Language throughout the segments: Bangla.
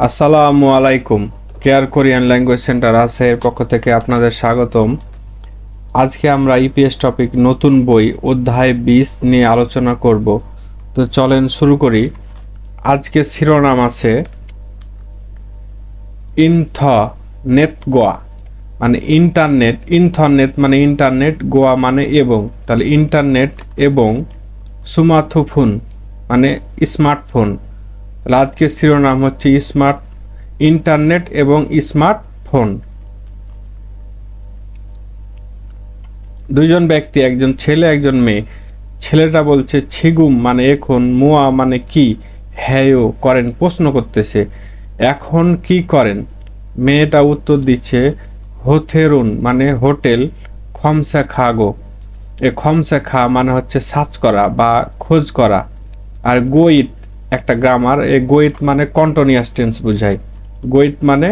আসসালামু আলাইকুম। কেয়ার কোরিয়ান ল্যাঙ্গুয়েজ সেন্টার আছে এর পক্ষ থেকে আপনাদের স্বাগতম। আজকে আমরা ইপিএস টপিক নতুন বই অধ্যায় 20 নিয়ে আলোচনা করব। তো চলেন শুরু করি। আজকে শিরোনাম আছে ইন্টারনেট গোয়া, মানে ইন্টারনেট মানে ইন্টারনেট, গোয়া মানে এবং, তাহলে ইন্টারনেট এবং সুমাথুফুন মানে স্মার্টফোন। তাহলে আজকের শিরোনাম হচ্ছে ইন্টারনেট এবং স্মার্টফোন। দুইজন ব্যক্তি, একজন ছেলে একজন মেয়ে। ছেলেটা বলছে ছিগুম মানে এখন, মুয়া মানে কি, হ্যায়ও করেন, প্রশ্ন করতেছে এখন কি করেন। মেয়েটা উত্তর দিচ্ছে হোথেরুন মানে হোটেল, খমসা খাগো। এ খমসা খা মানে হচ্ছে সার্চ করা বা খোঁজ করা। আর গোইত একটা গ্রামার, এ গোইত মানে কন্টিনিউয়াস টেন্স বোঝায়। গোইত মানে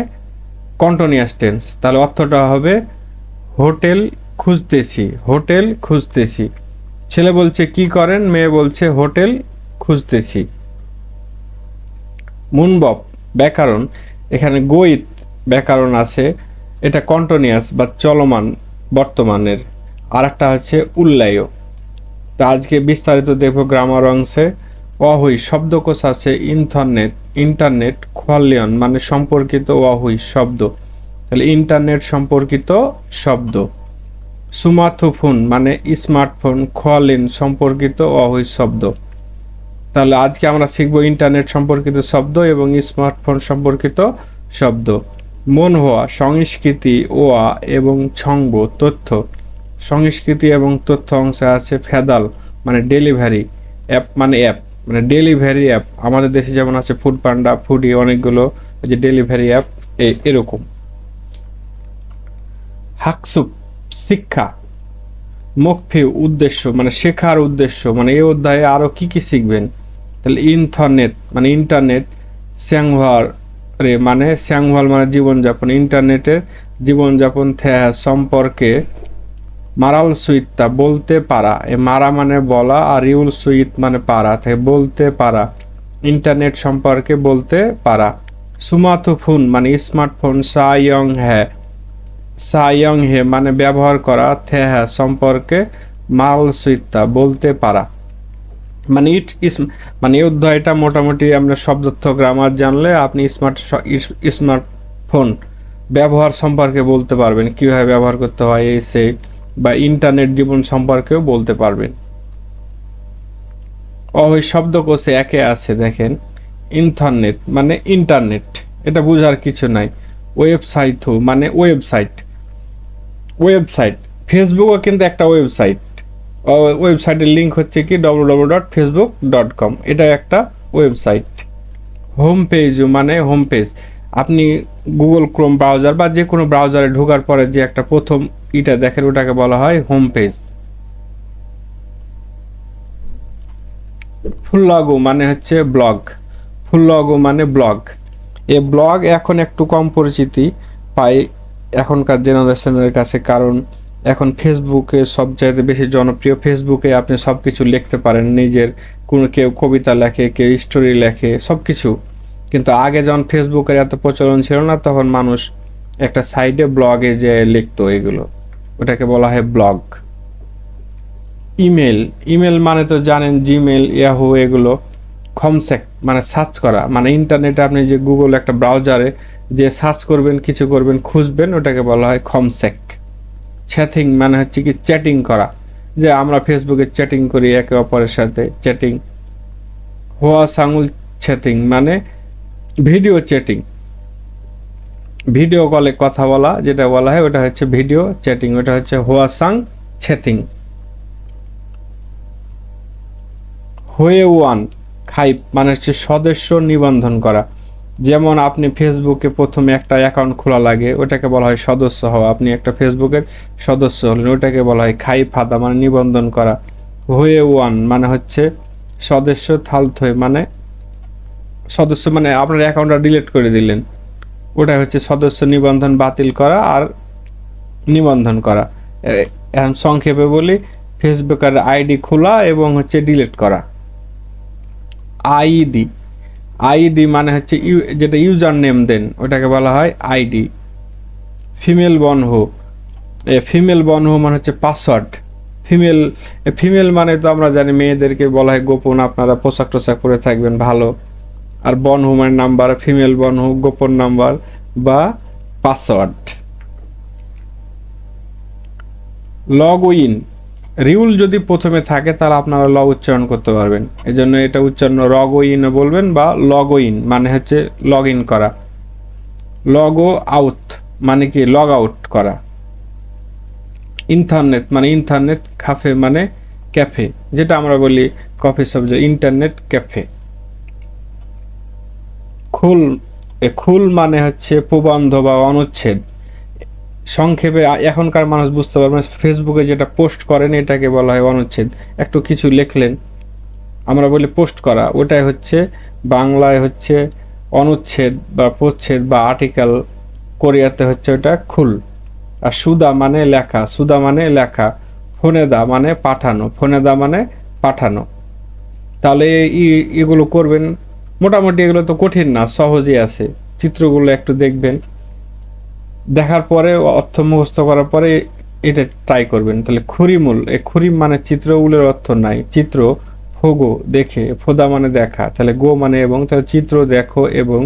কন্টিনিউয়াস টেন্স, তাহলে অর্থটা হবে হোটেল খুঁজতেছি, হোটেল খুঁজতেছি। ছেলে বলছে কি করেন, মেয়ে বলছে হোটেল খুঁজতেছি। মুনবপ ব্যাকরণ, এখানে গোইত ব্যাকরণ আছে, এটা কন্টিনিউয়াস বা চলমান বর্তমানের। আর একটা হচ্ছে উল্লায়। তা আজকে বিস্তারিত দেখব গ্রামার অংশে। অহুই শব্দকোষ আছে ইন্টারনেট খোয়ালিয়ন মানে সম্পর্কিত, অহুই শব্দ, তাহলে ইন্টারনেট সম্পর্কিত শব্দ। সুমাথুফোন মানে স্মার্টফোন, খোয়ালিন সম্পর্কিত অহুই শব্দ। তাহলে আজকে আমরা শিখব ইন্টারনেট সম্পর্কিত শব্দ এবং স্মার্টফোন সম্পর্কিত শব্দ। মন হওয়া সংস্কৃতি, ওয়া এবং ছংব তথ্য। সংস্কৃতি এবং তথ্য অংশে আছে ফেদাল মানে ডেলিভারি, অ্যাপ মানে ডেলিভারি অ্যাপ। আমাদের দেশে যেমন আছে ফুড পান্ডা, ফুডি, অনেকগুলো যে ডেলিভারি অ্যাপ এরকম। হাকসুপ শিক্ষা, মুখফি উদ্দেশ্য মানে শেখার উদ্দেশ্য, মানে এই অধ্যায়ে আরও কি কি শিখবেন। তাহলে ইন্টারনেট, স্যাংভার রে মানে স্যাংভাল মানে জীবনযাপন, ইন্টারনেটের জীবনযাপন সম্পর্কে মারাল সুইতটা বলতে পারা, এ মারা মানে বলা আর ইউল সুইত মানে পারা, থেকে বলতে পারা, ইন্টারনেট সম্পর্কে বলতে পারা। সুমাথুফুন মানে স্মার্টফোন, সায়ং হে মানে ব্যবহার করা, থেহা সম্পর্কে, মাল সুইতা বলতে পারা। মানে মানে এই অধ্যায়টা মোটামুটি আমরা শব্দার্থ গ্রামার জানলে আপনি স্মার্টফোন ব্যবহার সম্পর্কে বলতে পারবেন, কিভাবে ব্যবহার করতে হয় এসে, বা ইন্টারনেট জীবন সম্পর্কেও বলতে পারবেন। ওই শব্দকোষে একে আছে দেখেন, ইন্টারনেট মানে ইন্টারনেট, এটা বোঝার কিছু নাই। ওয়েবসাইট মানে ওয়েবসাইট, ফেসবুকও কিন্তু একটা ওয়েবসাইট। ওয়েবসাইটের লিঙ্ক হচ্ছে কি www.facebook.com, এটা একটা ওয়েবসাইট। হোম পেজ মানে হোম পেজ, আপনি গুগল ক্রোম ব্রাউজার বা যে কোনো ব্রাউজারে ঢোকার পরে যে একটা প্রথম ইটা দেখেন ওটাকে বলা হয় হোম পেজ। ফুল্লগো মানে হচ্ছে ব্লগ, ফুল্লগো মানে ব্লগ। এ ব্লগ এখন একটু কম পরিচিতি পায় এখনকার জেনারেশনের কাছে, কারণ এখন ফেসবুকে সবচাইতে বেশি জনপ্রিয়। ফেসবুকে আপনি সব কিছু লিখতে পারেন, নিজের কোনো কেউ কবিতা লেখে, কেউ স্টোরি লেখে, সব কিছু। কিন্তু আগে যখন ফেসবুকের এত প্রচলন ছিল না, তখন মানুষ একটা সাইডে ব্লগে যে লিখতো, এগুলো ওটাকে বলা হয় ব্লগ। ইমেল মানে তো জানেন, জিমেল, ইয়াহু, এগুলো। খমসেক মানে সার্চ করা, মানে ইন্টারনেটে আপনি যে গুগল একটা ব্রাউজারে যে সার্চ করবেন, কিছু করবেন, খুঁজবেন, ওটাকে বলা হয় খমসেক। চ্যাটিং মানে হচ্ছে কি চ্যাটিং করা, যে আমরা ফেসবুকে চ্যাটিং করি একে অপরের সাথে, চ্যাটিং। হোয়া সাঙুল চ্যাটিং মানে ভিডিও চ্যাটিং, ভিডিও কলে কথা বলা যেটা বলা হয় ওটা হচ্ছে ভিডিও চ্যাটিং, ওটা হচ্ছে হোয়া সাং চ্যাটিং। হয়ে ওয়ান খাইপ মানে হচ্ছে সদস্য নিবন্ধন করা। যেমন আপনি ফেসবুকে প্রথমে একটা অ্যাকাউন্ট খোলা লাগে, ওটাকে বলা হয় সদস্য হওয়া। আপনি একটা ফেসবুকের সদস্য হলেন, ওটাকে বলা হয় খাই ফাদা মানে নিবন্ধন করা। হয়ে ওয়ান মানে হচ্ছে সদস্য, থালথই মানে সদস্য, মানে আপনার অ্যাকাউন্টটা ডিলিট করে দিলেন, ওটা হচ্ছে সদস্য নিবন্ধন বাতিল করা আর নিবন্ধন করা। এখন সংক্ষেপে বলি, ফেসবুকের আইডি খোলা এবং হচ্ছে ডিলিট করা। আইডি আইডি মানে হচ্ছে যেটা ইউজার নেম দেন ওটাকে বলা হয় আইডি। ফিমেল বনহো, ফিমেল বনহো মানে হচ্ছে পাসওয়ার্ড। ফিমেল ফিমেল মানে তো আমরা জানি মেয়েদেরকে বলা হয় গোপন, আপনারা পোশাক টোশাক পরে থাকবেন ভালো। আর বনহো মানে নাম্বার, ফিমেল বনহো গোপন নাম্বার বা পাসওয়ার্ড। লগ ইন, রিউল যদি প্রথমে থাকে তাহলে আপনারা ল উচ্চারণ করতে পারবেন, এই জন্য এটা উচ্চারণ লগ ইন বলবেন বা লগ ইন মানে হচ্ছে লগ ইন করা। লগ আউট মানে কি লগ আউট করা। ইন্টারনেট মানে ইন্টারনেট, ক্যাফে মানে ক্যাফে, যেটা আমরা বলি কফি শপ, যে ইন্টারনেট ক্যাফে। খুল, খুল মানে হচ্ছে প্রবন্ধ বা অনুচ্ছেদ। সংক্ষেপে এখনকার মানুষ বুঝতে পারবেন, ফেসবুকে যেটা পোস্ট করেন এটাকে বলা হয় অনুচ্ছেদ। একটু কিছু লিখলেন, আমরা বলি পোস্ট করা, ওটাই হচ্ছে বাংলায় হচ্ছে অনুচ্ছেদ বা প্রচ্ছেদ বা আর্টিকেল, কোরিয়াতে হচ্ছে ওটা খুল। আর সুদা মানে লেখা, সুদা মানে লেখা। ফোনেদা মানে পাঠানো, ফোনেদা মানে পাঠানো। তাহলে এগুলো করবেন, মোটামুটি এগুলো তো কঠিন না, সহজই আছে। চিত্রগুলো একটু দেখবেন, দেখার পরে অর্থ মুখস্থ করার পরে এটা ট্রাই করবেন। তাহলে খুরিমূল, এই খুরিম মানে চিত্রগুলোর অর্থ নাই, চিত্র। ফোগো দেখে, ফোদা মানে দেখা, তাহলে গো মানে এবং, তাহলে চিত্র দেখো এবং।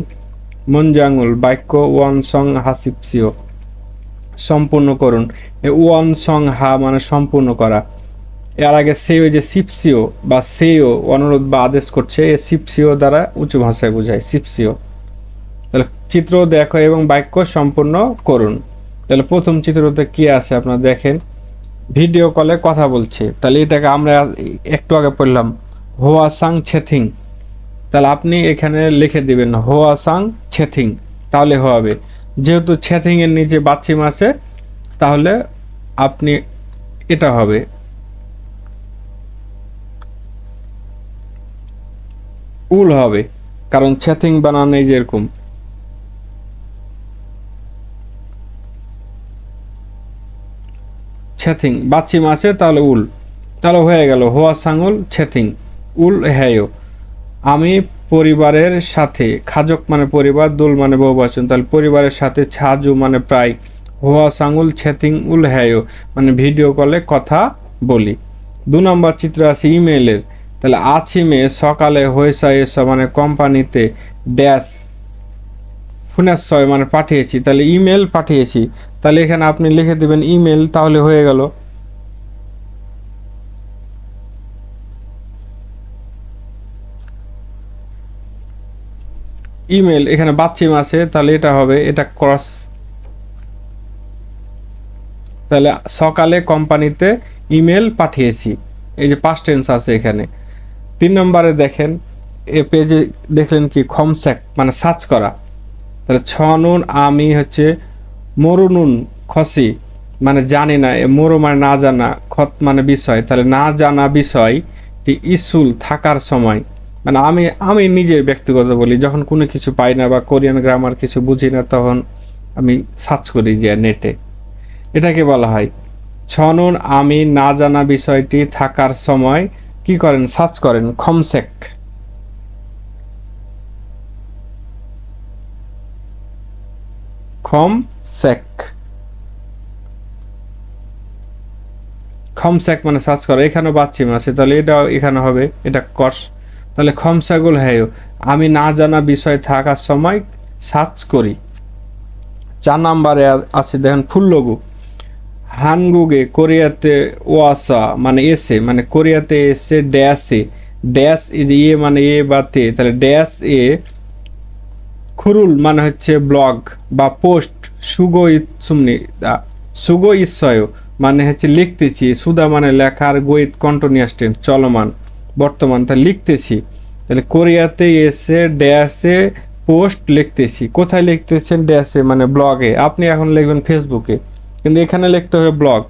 মঞ্জাঙ্গুল বাক্য ওয়ান সং হাসিপসিও সম্পূর্ণ করুন। ওয়ান সং হা মানে সম্পূর্ণ করা। এর আগে সেও যে সিপসিও বা সেও অনুরোধ বা আদেশ করছে, এ সিপসিও দ্বারা উঁচু ভাষায় বোঝায় সিপসিও। তাহলে চিত্র দেখো এবং বাক্য সম্পূর্ণ করুন। তাহলে প্রথম চিত্রতে কি আছে আপনারা দেখেন, ভিডিও কলে কথা বলছে। তাহলে এটাকে আমরা একটু আগে পড়লাম হোয়া সাং ছেথিং, তাহলে আপনি এখানে লিখে দিবেন হোয়া সাং ছেথিং, তাহলে হবে। যেহেতু ছেথিং এর নিচে বাচ্চিম আছে তাহলে আপনি এটা হবে উল হবে, কারণ ছেথিং বানানো এই যেরকম ছেথিং বাচ্চিম আছে তাহলে উল, তাহলে হয়ে গেল হোয়া সাঙ্গুল ছেথিং উল হ্যায়ো। আমি পরিবারের সাথে, খাজক মানে পরিবার, দুল মানে বহুবচন, তাহলে পরিবারের সাথে, ছাজু মানে প্রায়, হোয়া সাঙ্গুল ছেথিং উল হ্যায়ো মানে ভিডিও কলে কথা বলি। 2 নম্বর চিত্র আছে ইমেলের, তাহলে আছিমে সকালে হয়েছে এসব মানে কোম্পানিতে ড্যাশ ফুনেশ্বয় মানে পাঠিয়েছি, তাহলে ইমেল পাঠিয়েছি, তাহলে এখানে আপনি লিখে দেবেন ইমেল, তাহলে হয়ে গেল। ইমেল এখানে বাচ্চিম আছে তাহলে এটা হবে, এটা ক্রস, তাহলে সকালে কোম্পানিতে ইমেল পাঠিয়েছি, এই যে পাস্ট টেন্স আছে এখানে। 3 নম্বরে দেখেন এ পেজে দেখলেন কি খমস্যাক মানে সার্চ করা, তাহলে ছনুন আমি হচ্ছে মরুনুন খসি মানে জানি না, মরু মানে না জানা, খত মানে বিষয়, তাহলে না জানা বিষয়টি ইসুল থাকার সময়, মানে আমি নিজের ব্যক্তিগত বলি, যখন কোনো কিছু পাই না বা কোরিয়ান গ্রামার কিছু বুঝি না তখন আমি সার্চ করি যে নেটে, এটাকে বলা হয় ছনুন আমি না জানা বিষয়টি থাকার সময় কি করেন, সার্চ করেন খমসেক। খমসেক, খমসেক মানে সার্চ করা, এখানে বাচ্চিম আছে তাহলে এটাও এখানে হবে, এটা কস, তাহলে খমসাগুল হ্যায় আমি না জানা বিষয় থাকার সময় সার্চ করি। 4 নম্বরে আছে দেখেন ফুল্লগু, হানগুগে কোরিয়াতে ওয়াসা মানে এসে, মানে কোরিয়াতে এসে ড্যাশ এ, ড্যাশ ইয়ে মানে এ বা তে, তাহলে ড্যাশ এ খুরুল মানে হচ্ছে ব্লগ বা পোস্ট, সুগো ইৎসুমনি সুগো ইৎসয় মানে হচ্ছে লিখতেছি, সুদা মানে লেখার, গোইত কন্টিনিউয়াস টেন্স চলমান বর্তমান, তা লিখতেছি, তাহলে কোরিয়াতে এসে ড্যাশে পোস্ট লিখতেছি, কোথায় লিখতেছেন ড্যাশে মানে ব্লগে, আপনি এখন লিখবেন ফেসবুকে কিন্তু এখানে লিখতে হবে ব্লগ,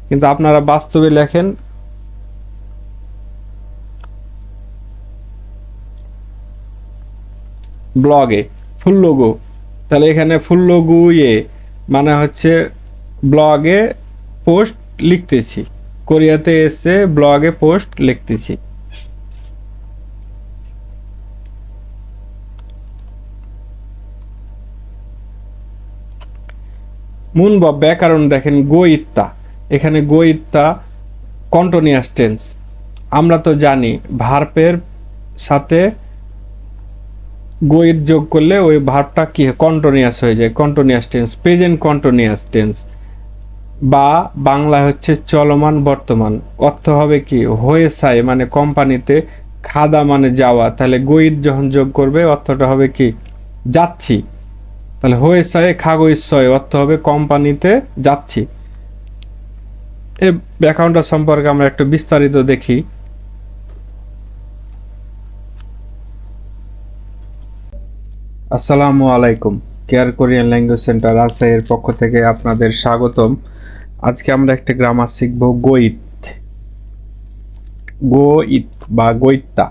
কিন্তু আপনারা বাস্তবে লেখেন ব্লগে ফুল লোগো, তাহলে এখানে ফুল লোগো মানে হচ্ছে ব্লগে পোস্ট লিখতেছি, কোরিয়াতে এসে ব্লগে পোস্ট লিখতেছি। মুনবব ব্যাকরণ দেখেন গো ইত্তা, এখানে গো ইত্তা কন্টিনিউয়াস টেন্স। আমরা তো জানি ভার্বের সাথে গোয়ের যোগ করলে ওই ভার্বটা কি কন্টিনিউয়াস হয়ে যায়, continuous tense, present continuous tense. বা বাংলা হচ্ছে চলমান বর্তমান, অর্থ হবে কি হয়েছায় মানে কোম্পানিতে, খাদা মানে যাওয়া, তাহলে গইদ যখন যোগ করবে অর্থটা হবে কি যাচ্ছি, তাহলে হয়েছায় খাগইছয় অর্থ হবে কোম্পানিতে যাচ্ছি। এই ব্যাকরণটা সম্পর্কে আমরা একটু বিস্তারিত দেখি। আসসালামু আলাইকুম, কেয়ার কোরিয়ান ল্যাঙ্গুয়েজ সেন্টার রাজশাহীর পক্ষ থেকে আপনাদের স্বাগতম। আজকে আমরা একটা গ্রামার শিখব গোইত, গোইত বা গোইত্তা।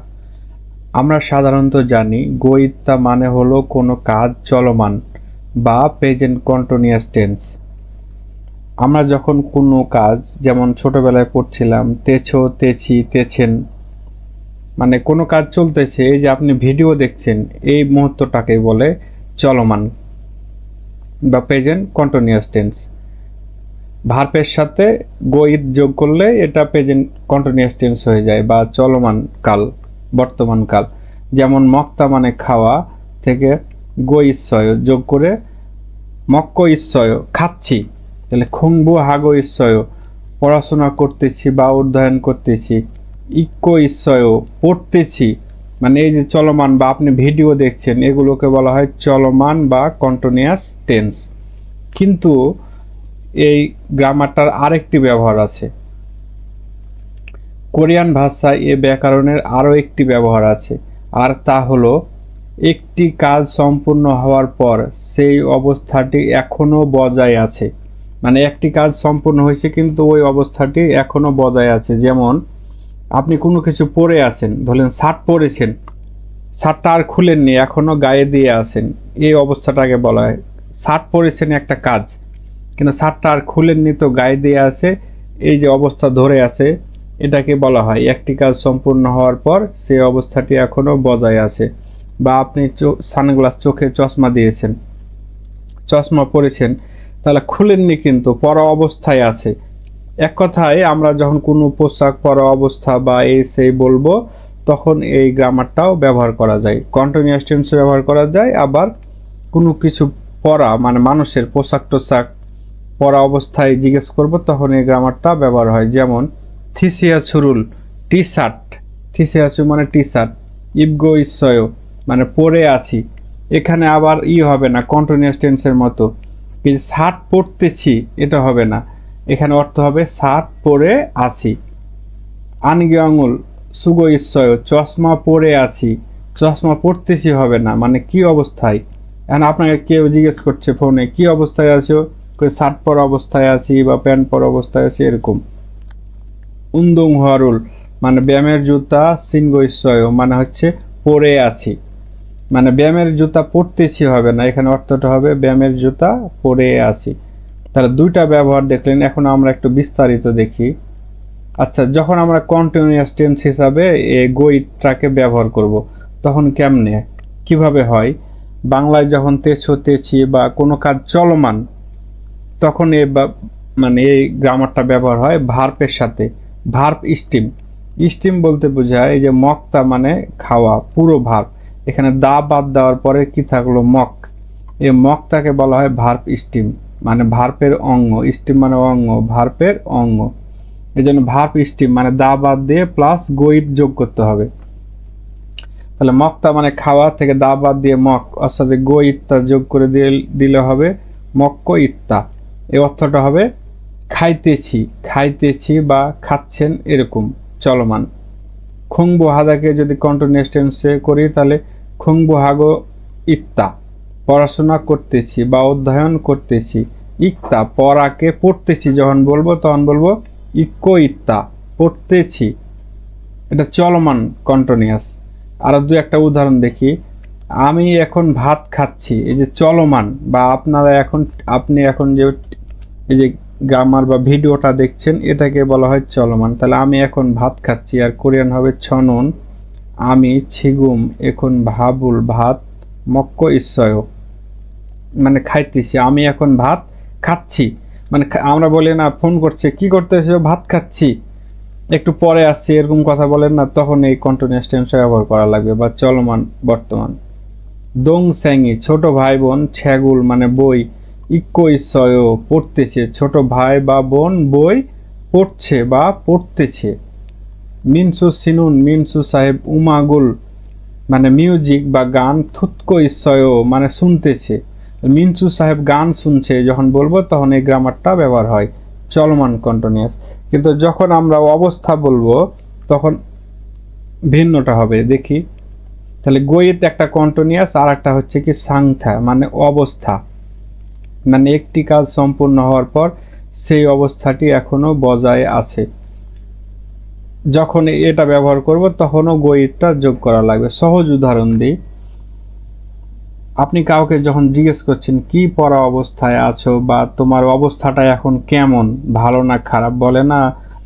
আমরা সাধারণত জানি গোইত্তা মানে হলো কোনো কাজ চলমান বা প্রেজেন্ট কন্টিনিউয়াস টেন্স। আমরা যখন কোনো কাজ, যেমন ছোটবেলায় পড়ছিলাম তেছো, তেছি, তেছেন, মানে কোনো কাজ চলতেছে, এই যে আপনি ভিডিও দেখছেন, এই মুহূর্তটাকে বলে চলমান বা প্রেজেন্ট কন্টিনিউয়াস টেন্স। ভার্বের সাথে গোইদ যোগ করলে এটা প্রেজেন্ট কন্টিনিউয়াস টেন্স হয়ে যায় বা চলমান কাল, বর্তমান কাল। যেমন মক্তা মানে খাওয়া থেকে গো ইচ্ছয় যোগ করে মক্ক ইচ্ছয় খাচ্ছি, তাহলে খুংবু হাগো ইচ্ছয় পড়াশোনা করতেছি বা অধ্যয়ন করতেছি, ইক্কো ইচ্ছয় পড়তেছি, মানে এই যে চলমান বা আপনি ভিডিও দেখছেন, এগুলোকে বলা হয় চলমান বা কন্টিনিউয়াস টেন্স। কিন্তু এই গ্রামারটার আরেকটি ব্যবহার আছে, কোরিয়ান ভাষায় এ ব্যাকরণের আরও একটি ব্যবহার আছে, আর তা হলো একটি কাজ সম্পূর্ণ হওয়ার পর সেই অবস্থাটি এখনও বজায় আছে। মানে একটি কাজ সম্পূর্ণ হয়েছে কিন্তু ওই অবস্থাটি এখনও বজায় আছে। যেমন আপনি কোনো কিছু পরে আছেন, ধরলেন শার্ট পরেছেন, শার্টটা আর খুলেননি, এখনও গায়ে দিয়ে আছেন, এই অবস্থাটাকে বলা হয়। শার্ট পরেছেন একটা কাজ, কিন্তু শার্টটা আর খুলেননি তো গায়ে দিয়ে আছে, এই যে অবস্থা ধরে আছে, এটাকে বলা হয় একটি কাজ সম্পূর্ণ হওয়ার পর সেই অবস্থাটি এখনও বজায় আছে। বা আপনি সানগ্লাস, চোখে চশমা দিয়েছেন, চশমা পরেছেন, তাহলে খুলেননি কিন্তু পরা অবস্থায় আছে। এক কথায় আমরা যখন কোনো পোশাক পরা অবস্থা বা এই সেই বলবো, তখন এই গ্রামারটাও ব্যবহার করা যায়, কন্টিনিউয়াস টেন্সে ব্যবহার করা যায়। আবার কোনো কিছু পরা মানে মানুষের পোশাক টোশাক পরা অবস্থায় জিজ্ঞেস করব, তখন এই গ্রামারটা ব্যবহার হয়। যেমন থিসিয়া ছুরুল টি শার্ট, থিসিয়াচু মানে টি শার্ট, ইবগো ইচ্ছয় মানে পরে আছি, এখানে আবার হবে না কন্টিনিউয়াস টেন্সের মতো, কিন্তু শার্ট পরতেছি এটা হবে না, এখানে অর্থ হবে শার্ট পরে আছি। আনগে আঙুল সুগো ইচ্ছয় চশমা পরে আছি, চশমা পরতেছি হবে না, মানে কি অবস্থায়। এখন আপনাকে কেউ জিজ্ঞেস করছে ফোনে কি অবস্থায় আছো, শার্ট পরা অবস্থায় আছি বা প্যান্ট পরা অবস্থায় আছি, এরকম। উন্দুং হরুল মানে ব্যায়ামের জুতা, সিনগো ইচ্ছয় মানে হচ্ছে পরে আছি, মানে ব্যায়ামের জুতা পরতেছি হবে না, এখানে অর্থটা হবে ব্যায়ামের জুতা পরে আছি। তাহলে দুইটা ব্যবহার দেখলেন। এখন আমরা একটু বিস্তারিত দেখি। আচ্ছা, যখন আমরা কন্টিনিউয়াস টেন্স হিসাবে এই গোইটটাকে ব্যবহার করব, তখন কেমনে কিভাবে হয়? বাংলায় যখন তেছো, তেছি বা কোনো কাজ চলমান, তখন মানে এই গ্রামারটা ব্যবহার হয় ভার্বের সাথে, ভার্ব স্টিম। স্টিম বলতে বোঝায় এই যে মকতা মানে খাওয়া, পুরো ভার্ব, এখানে দা বাদ দেওয়ার পরে কি থাকলো মক, এই মকটাকে বলা হয় ভার্ব স্টিম, মানে ভার্বের অঙ্গ, স্টিম মানে অঙ্গ, ভার্বের অঙ্গ। এই জন্য ভার্ব স্টিম মানে দা বাদ দিয়ে প্লাস গোইট যোগ করতে হবে। তাহলে মকতা মানে খাওয়া থেকে দা বাদ দিয়ে মক, ওর সাথে গো ইত্তা যোগ করে দিলে হবে মক্ক ইত্তা। এই অর্থটা হবে খাইতেছি, খাইতেছি বা খাচ্ছেন, এরকম চলমান। খুংবু হাদাকে যদি কন্টিনিউয়াস টেন্সে করি, তাহলে খুংবু হাগো ইত্তা পড়াশোনা করতেছি বা অধ্যয়ন করতেছি। ইক্তা পড়াকে পড়তেছি যখন বলবো তখন বলবো ইক্কো ইত্তা পড়তেছি, এটা চলমান কন্টিনিউয়াস। আরো দু একটা উদাহরণ দেখি। আমি এখন ভাত খাচ্ছি, এই যে চলমান, বা আপনি এখন যে এই যে গ্রামার বা ভিডিওটা দেখছেন, এটাকে বলা হয় চলমান। তাহলে আমি এখন ভাত খাচ্ছি, আর কোরিয়ান হবে ছনন, আমি ছিগুম এখন ভাবুল ভাত মক্ক ইচ্ছয় মানে খাইতেছি, আমি এখন ভাত খাচ্ছি, মানে আমরা বলি না ফোন করছে কি করতেছে, ভাত খাচ্ছি, একটু পরে আসছি, এরকম কথা বলেন না, তখন এই কন্টিনিউয়াস টেন্স ব্যবহার করা লাগবে। বা চলমান বর্তমান। দং স্যাংই ছোট ভাই বোন, ছ্যাগুল মানে বই, ইক্কো ইসয় পড়তেছে, ছোট ভাই বা বোন বই পড়ছে বা পড়তেছে। মিনসু সিনুন মিনসু সাহেব উমাগুল মানে মিউজিক বা গান, থুতকো ইসয় মানে শুনতেছে। মিনসু সাহেব গান শুনছে যখন বলবো তখন এই গ্রামারটা ব্যবহার হয়, চলমান কন্টিনিউয়াস। কিন্তু যখন আমরা অবস্থা বলবো তখন ভিন্নটা হবে। দেখি তাহলে গোয়েত একটা কন্টিনিউয়াস, আর একটা হচ্ছে কি সাংথা মানে অবস্থা, মানে একটি কাজ সম্পূর্ণ হওয়ার পর সেই অবস্থাটি এখনো বজায় আছে। যখন এটা ব্যবহার করব তখনও গোয়েতটা যোগ করা লাগবে। সহজ উদাহরণ দিই, আপনি কাউকে যখন জিজ্ঞেস করছেন কি পড়া অবস্থায় আছো বা তোমার অবস্থাটা এখন কেমন, ভালো না খারাপ, বলে না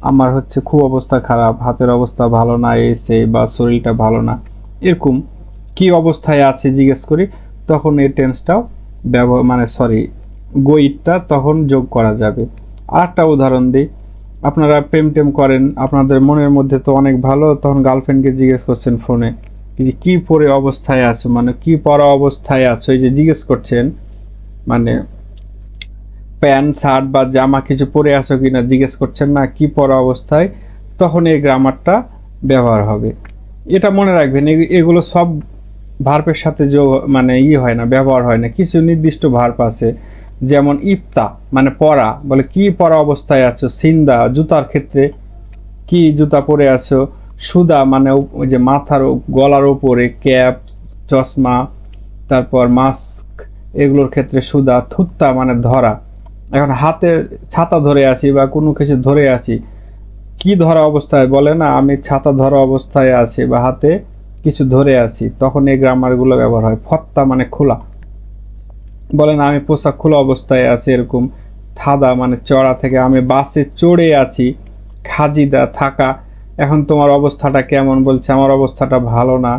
আমার হচ্ছে খুব অবস্থা খারাপ, হাতের অবস্থা ভালো না, এসে বা শরীরটা ভালো না, এরকম কি অবস্থায় আছে জিজ্ঞেস করি, তখন এই টেন্সটাও ব্যবহার মানে গোইটটা তখন যোগ করা যাবে। আর একটা উদাহরণ দিই, আপনারা প্রেম টেম করেন, আপনাদের মনের মধ্যে তো অনেক ভালো, তখন গার্লফ্রেন্ডকে জিজ্ঞেস করছেন ফোনে যে কী পরে অবস্থায় আছো, মানে কি পরা অবস্থায় আছো, এই যে জিজ্ঞেস করছেন, মানে প্যান্ট শার্ট বা জামা কিছু পরে আসো কি না জিজ্ঞেস করছেন না, কি পরা অবস্থায়, তখন এই গ্রামারটা ব্যবহার হবে। এটা মনে রাখবেন, এগুলো সব ভার্বের সাথে মানে হয় না, ব্যবহার হয় না। কিছু নির্দিষ্ট ভার্ব আছে, যেমন ইফতা মানে পরা, বলে কি পরা অবস্থায় আছো। সিন্দা জুতার ক্ষেত্রে কি জুতা পরে আছো। সুদা মানে ওই যে মাথার গলার উপরে ক্যাপ চশমা, তারপর মাস্ক, এগুলোর ক্ষেত্রে সুদা। থুত্তা মানে ধরা, এখন হাতে ছাতা ধরে আছি বা কোনো কিছু ধরে আছি, কি ধরা অবস্থায়, বলে না আমি ছাতা ধরা অবস্থায় আছি বা হাতে কিছু ধরে আছি, তখন এই গ্রামারগুলো ব্যবহার হয়। ফত্তা মানে খোলা, বলেন আমি পোশাক খোলা অবস্থায় আছি, এরকম। থাদা মানে চড়া থেকে, আমি বাসে চড়ে আছি। খাজিদা থাকা, এখন তোমার অবস্থাটা কেমন, বলছে আমার অবস্থাটা ভালো না।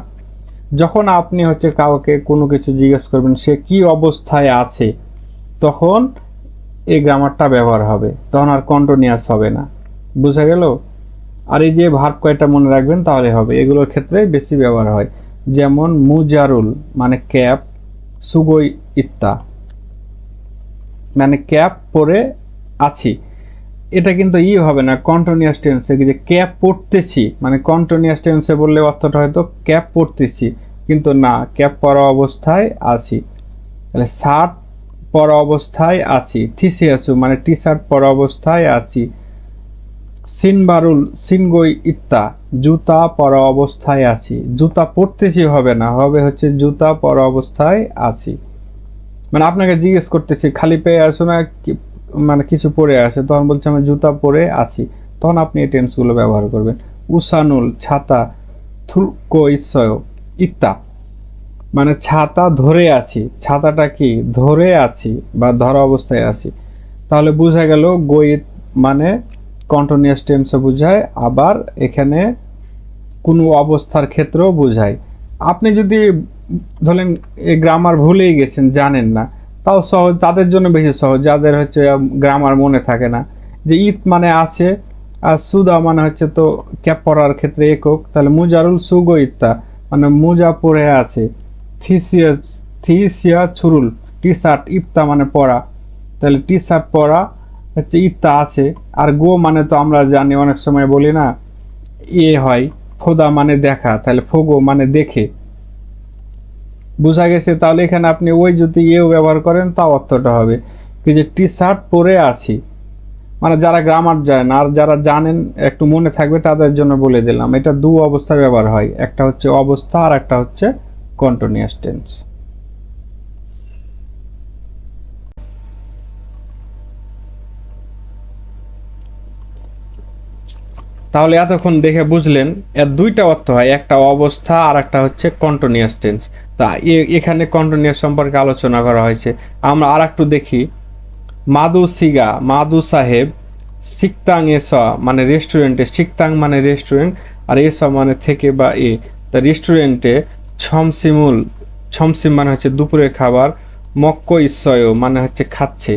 যখন আপনি হচ্ছে কাউকে কোনো কিছু জিজ্ঞেস করবেন সে কি অবস্থায় আছে, তখন এই গ্রামারটা ব্যবহার হবে, তখন আর কন্টিনিউয়াস হবে না। বুঝা গেল? আর এই যে ভার্ব কয়টা মনে রাখবেন তাহলে হবে, এগুলোর ক্ষেত্রে বেশি ব্যবহার হয়। যেমন মুজারুল মানে ক্যাপ, সুগই ইত্তা মানে ক্যাপ পরে আছি, এটা কিন্তু হবে না কন্টিনিউয়াস টেন্সে, যে ক্যাপ পরতেছি, মানে কন্টিনিউয়াস টেন্সে বললে অর্থটা হয়তো ক্যাপ পরতেছি, কিন্তু না, ক্যাপ পরা অবস্থায় আছি। তাহলে শার্ট পরা অবস্থায় আছি। থিসিয়াসু মানে টি শার্ট পরা অবস্থায় আছি। সিনবারুল সিনগই ইত্তা জুতা পরা অবস্থায় আছি। জুতা পরতেছি হবে না, হবে হচ্ছে জুতা পরা অবস্থায় আছি। মানে আপনাকে জিজ্ঞেস করতেছি খালি পেয়ে আসো না মানে কিছু পরে আসে, তখন বলছে আমি জুতা পরে আছি, তখন আপনি এই টেন্সগুলো ব্যবহার করবেন। উসানুল ছাতা, থুলকো ইসয় ইত্তা মানে ছাতা ধরে আছি, ছাতাটা কি ধরে আছি বা ধরা অবস্থায় আছি। তাহলে বোঝা গেল গোইত মানে কন্টিনিউয়াস টেন্সও বোঝায়, আবার এখানে কোনো অবস্থার ক্ষেত্রেও বোঝায়। আপনি যদি ধরেন এই গ্রামার ভুলেই গেছেন, জানেন না, তাও সহজ, তাদের জন্য বেশি সহজ যাদের হচ্ছে গ্রামার মনে থাকে না, যে ঈদ মানে আছে আর সুদা মানে হচ্ছে তো ক্যাপ পরার ক্ষেত্রে একক, তাহলে মুজারুল সুগো ইত্তা মানে মোজা পরে আছে। থিসিয়া ছুরুল টি শার্ট, ইফতা মানে পরা, তাহলে টি শার্ট পরা হচ্ছে ইফতা আছে। আর গো মানে তো আমরা জানি অনেক সময় বলি না হয়, ফোদা মানে দেখা, তাহলে ফোগো মানে দেখে। বোঝা গেছে? তাহলে এখানে আপনি ওই যদি ব্যবহার করেন তাও অর্থটা হবে কি যে টি শার্ট পরে আছি, মানে যারা গ্রামার জানেন আর যারা জানেন একটু মনে থাকবে তাদের জন্য বলে দিলাম, এটা দু অবস্থায় ব্যবহার হয়, একটা হচ্ছে অবস্থা আর একটা হচ্ছে কন্টিনিউয়াস টেন্স। তাহলে এতক্ষণ দেখে বুঝলেন এর দুইটা অর্থ হয়, একটা অবস্থা আর একটা হচ্ছে কন্টিনিউয়াস টেন্স। তা এখানে কন্টিনিউয়াস সম্পর্কে আলোচনা করা হয়েছে। আমরা আর একটু দেখি, মাদু সিগা মাদু সাহেব, সিকতাং এসা মানে রেস্টুরেন্টে, সিকতাং মানে রেস্টুরেন্ট আর এসা মানে থেকে বা তা রেস্টুরেন্টে ছমসিম মানে হচ্ছে দুপুরের খাবার, মক্ক ইসয় মানে হচ্ছে খাচ্ছে।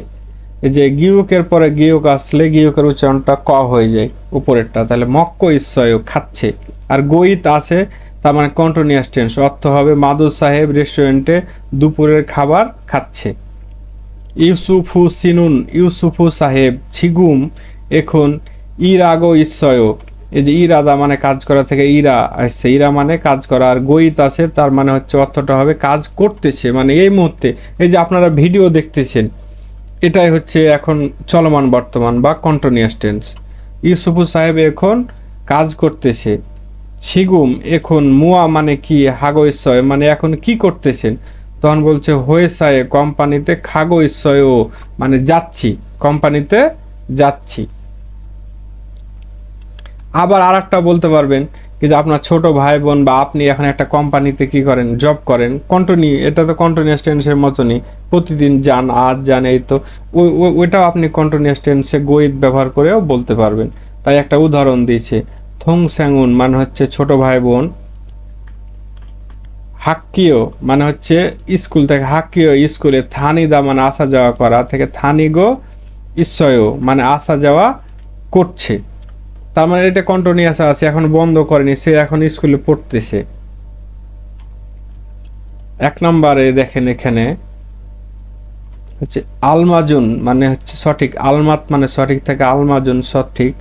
এই যে গিয়কের পরে গিয়ক আসলে গিয়কের উচ্চারণটা ক হয়ে যায় উপরেরটা, তাহলে মক্ক ইসয় খাচ্ছে। আর গইত আছে, তার মানে কন্টিনিউয়াস টেন্স, অর্থ হবে মাদুর সাহেব রেস্টুরেন্টে দুপুরের খাবার খাচ্ছে। ইউসুফু সিনুন ইউসুফু সাহেব ছিগুম এখন ইরাগো ইসয়, এই যে ইরাদা মানে কাজ করা থেকে ইরা আসছে, ইরা মানে কাজ করা, আর গইত আছে তার মানে হচ্ছে অর্থটা হবে কাজ করতেছে, মানে এই মুহূর্তে এই যে আপনারা ভিডিও দেখতেছেন এটাই হচ্ছে এখন চলমান বর্তমান বা কন্টিনিউয়াস টেন্স। ইউসুফু সাহেব এখন কাজ করতেছে। ছিগুম এখন মুয়া মানে কি, হাগো ইসয় মানে এখন কি করতেছেন, তখন বলছে হয়েসায় কোম্পানিতে, খাগো ইসয় মানে যাচ্ছি, কোম্পানিতে যাচ্ছি। আবার আর একটা বলতে পারবেন কি যে আপনার ছোট ভাই বোন বা আপনি এখন একটা কোম্পানিতে কি করেন, জব করেন, কন্টিনিউ, এটা তো কন্টিনিউয়াস টেন্সের মতনই, প্রতিদিন যান, আজ যান, এই তো ওইটাও আপনি কন্টিনিউয়াস টেন্সে গইত ব্যবহার করেও বলতে পারবেন। তাই একটা উদাহরণ দিয়েছে, থং স্যাঙ্গুন মানে হচ্ছে ছোট ভাই বোন, হাক্কিও মানে হচ্ছে স্কুল থেকে, হাক্কিও স্কুলে, থানিদা মানে আসা যাওয়া করা থেকে, থানিগো ইসয়ও মানে আসা যাওয়া করছে, তার মানে এটা কন্টিনিউয়াস আছে, এখন বন্ধ করেনি, সে এখন স্কুলে পড়তেছে। এক নম্বরে দেখেন এখানে হচ্ছে আলমাজুন মানে হচ্ছে সঠিক, আলমাত মানে সঠিক থেকে আলমাজুন সঠিক,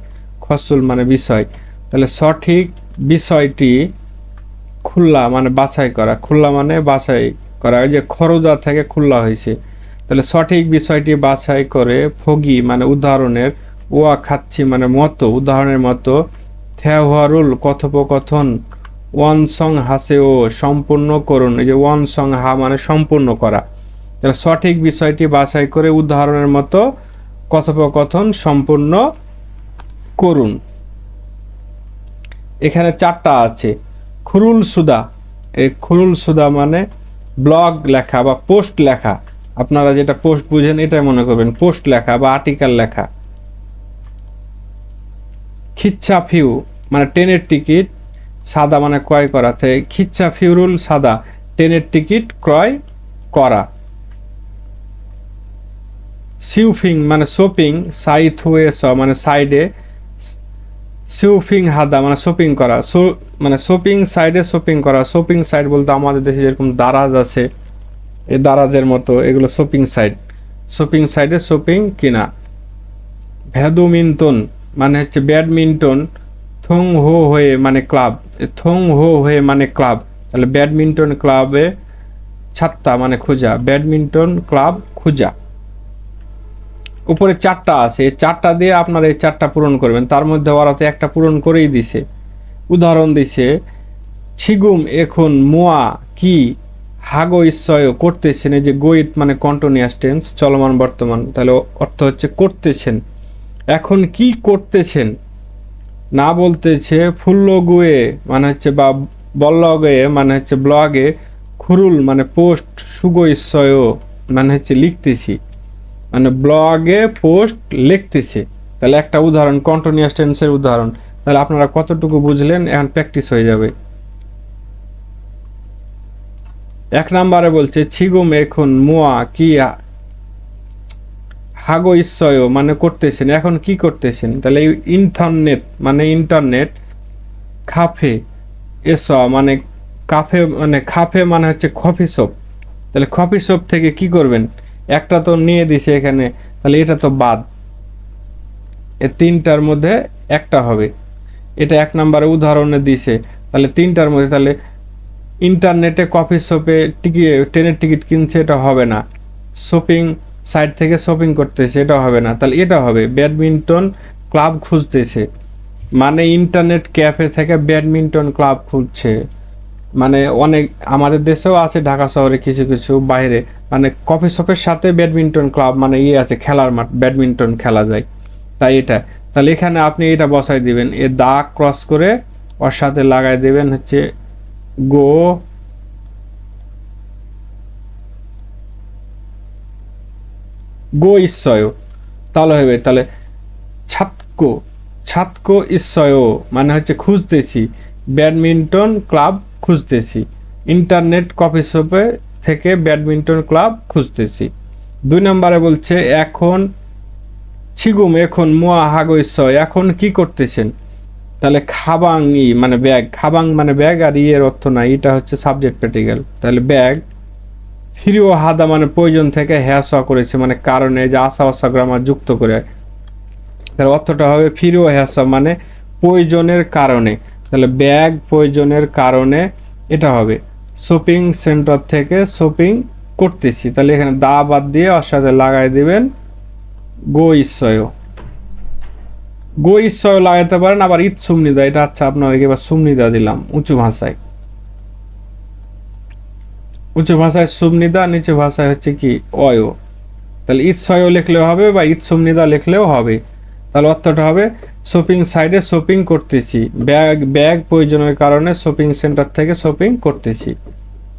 খসুল মানে বিষয়, তাহলে সঠিক বিষয়টি খুল্লা মানে বাছাই করা, খুল্লা মানে বাছাই করা, ওই যে খরদা থেকে খুল্লা হয়েছে, তাহলে সঠিক বিষয়টি বাছাই করে, ফগি মানে উদাহরণের, ওয়া খাচ্ছি মানে মতো, উদাহরণের মতো, থ্যাওয়ারুল কথোপকথন, ওয়ান সং হাসে ও সম্পূর্ণ করুন, এই যে ওয়ান সং হা মানে সম্পূর্ণ করা, তাহলে সঠিক বিষয়টি বাছাই করে উদাহরণের মতো কথোপকথন সম্পূর্ণ করুন। এখানে চারটা আছে। খুরুল সুদা, এই খুরুল সুদা মানে ব্লগ লেখা বা পোস্ট লেখা, আপনারা যেটা পোস্ট বুঝেন এটাই মনে করবেন, পোস্ট লেখা বা আর্টিকেল লেখা। খিচ্ছা ফিউ মানে ট্রেনের টিকিট, সাদা মানে ক্রয় করা, থেকে খিচ্ছা ফিউরুল সাদা ট্রেনের টিকিট ক্রয় করা। সিউফিং মানে শপিং, সাইথ হয়ে মানে সাইডে, সিউফিং হাদা মানে শপিং করা, মানে শপিং সাইডে শপিং করা, শপিং সাইড বলতে আমাদের দেশে যেরকম দারাজ আছে, এই দারাজের মতো এগুলো শপিং সাইড, শপিং সাইডে শপিং কিনা। ব্যাডমিন্টন মানে হচ্ছে ব্যাডমিন্টন, থং হো হয়ে মানে ক্লাব, থং হো হয়ে মানে ক্লাব, তাহলে ব্যাডমিন্টন ক্লাবে ছাত্তা মানে খোঁজা, ব্যাডমিন্টন ক্লাব খোঁজা। উপরে চারটা আছে, এই চারটা দিয়ে আপনারা এই চারটা পূরণ করবেন, তার মধ্যে ওরা তো একটা পূরণ করেই দিছে। উদাহরণ দিছে, ছিগুম এখন মুয়া কি হাগো ইসয় করতেছেন, এই যে গইত মানে কন্টিনিউয়াস টেন্স চলমান বর্তমান, তাহলে অর্থ হচ্ছে করতেছেন, এখন কি করতেছেন। না বলতেছে ফুল্লগুয়ে মানে হচ্ছে বা বল্লগে মানে হচ্ছে ব্লগে, খুরুল মানে পোস্ট, সুগো ইসয় মানে হচ্ছে লিখতেছি, মানে ব্লগে পোস্ট লিখতেছে। তাহলে একটা উদাহরণ কন্টিনিউয়াস টেন্সের উদাহরণ, তাহলে আপনারা কতটুকু বুঝলেন, এখন প্র্যাকটিস হয়ে যাবে। এক নম্বরে বলছে ছিগুম এখন মুয়া কি হাগো ইসয় মানে করতেছেন, এখন কি করতেছেন, তাহলে ইন্টারনেট মানে ইন্টারনেট, খাফে এস মানে কাফে মানে খাফে মানে হচ্ছে কফি শপ, তাহলে কফি শপ থেকে কি করবেন, একটা তো নিয়ে দিছে এখানে, তাহলে এটা তো বাদ, এ তিনটার মধ্যে একটা হবে, এটা এক নম্বরে উদাহরণে দিছে, তাহলে তিনটার মধ্যে, তাহলে ইন্টারনেটে কফি শপে টিকিট ট্রেনের টিকিট কিনছে এটা হবে না, শপিং সাইট থেকে শপিং করতেছে এটা হবে না, তাহলে এটা হবে ব্যাডমিন্টন ক্লাব খুঁজতেছে, মানে ইন্টারনেট ক্যাফে থেকে ব্যাডমিন্টন ক্লাব খুঁজছে, মানে অনেক আমাদের দেশেও আছে, ঢাকা শহরে কিছু কিছু বাইরে, মানে কফি শপের সাথে ব্যাডমিন্টন ক্লাব মানে ইয়ে আছে, খেলার মাঠ, ব্যাডমিন্টন খেলা যায়, তাই এটা, তাহলে এখানে আপনি এটা বসাই দিবেন, এ দাগ ক্রস করে ওর সাথে লাগাই দেবেন হচ্ছে গো গো ইসয়, তাহলে হবে, তাহলে ছাতকো, ছাতকো ইসয় মানে হচ্ছে খুঁজতেছি, ব্যাডমিন্টন ক্লাব খুঁজতেছি, ইন্টারনেট কফি শপে থেকে ব্যাডমিন্টন ক্লাব খুঁজতেছি। দুই নম্বরে বলছে এখন ছিগুম এখন মুয়া হাগৈস এখন কি করতেছেন, তাহলে খাবাং ই মানে ব্যাগ, খাবাং মানে ব্যাগ, আর ইয়ের অর্থ নাই, এটা হচ্ছে সাবজেক্ট প্র্যাকটিক্যাল। তাহলে ব্যাগ ফিরিও হাদা মানে প্রয়োজন থেকে হ্যাস করেছে মানে কারণে, যে আসা আসা গ্রামার যুক্ত করে, তার অর্থটা হবে ফিরিও হ্যাস মানে প্রয়োজনের কারণে। তাহলে ব্যাগ প্রয়োজনের কারণে এটা হবে শপিং সেন্টার থেকে শপিং করতেছি। তাহলে এখানে দা বাদ দিয়ে ওর সাথে লাগাই দিবেন গো ইচ্ছয়, গো ইচ্ছয় লাগাইতে পারেন, আবার ঈদ সুমনিদা, এটা আচ্ছা আপনার এবার সুমনিদা দিলাম উঁচু ভাষায়, উঁচু ভাষায় সুমনিদা, নিচু ভাষায় হচ্ছে কি অয়। তাহলে ঈদসয় লিখলেও হবে বা ঈদ সুমনিদা লিখলেও হবে। তাহলে অর্থটা হবে শপিং সাইডে শপিং করতেছি, ব্যাগ ব্যাগ প্রয়োজনের কারণে শপিং সেন্টার থেকে শপিং করতেছি।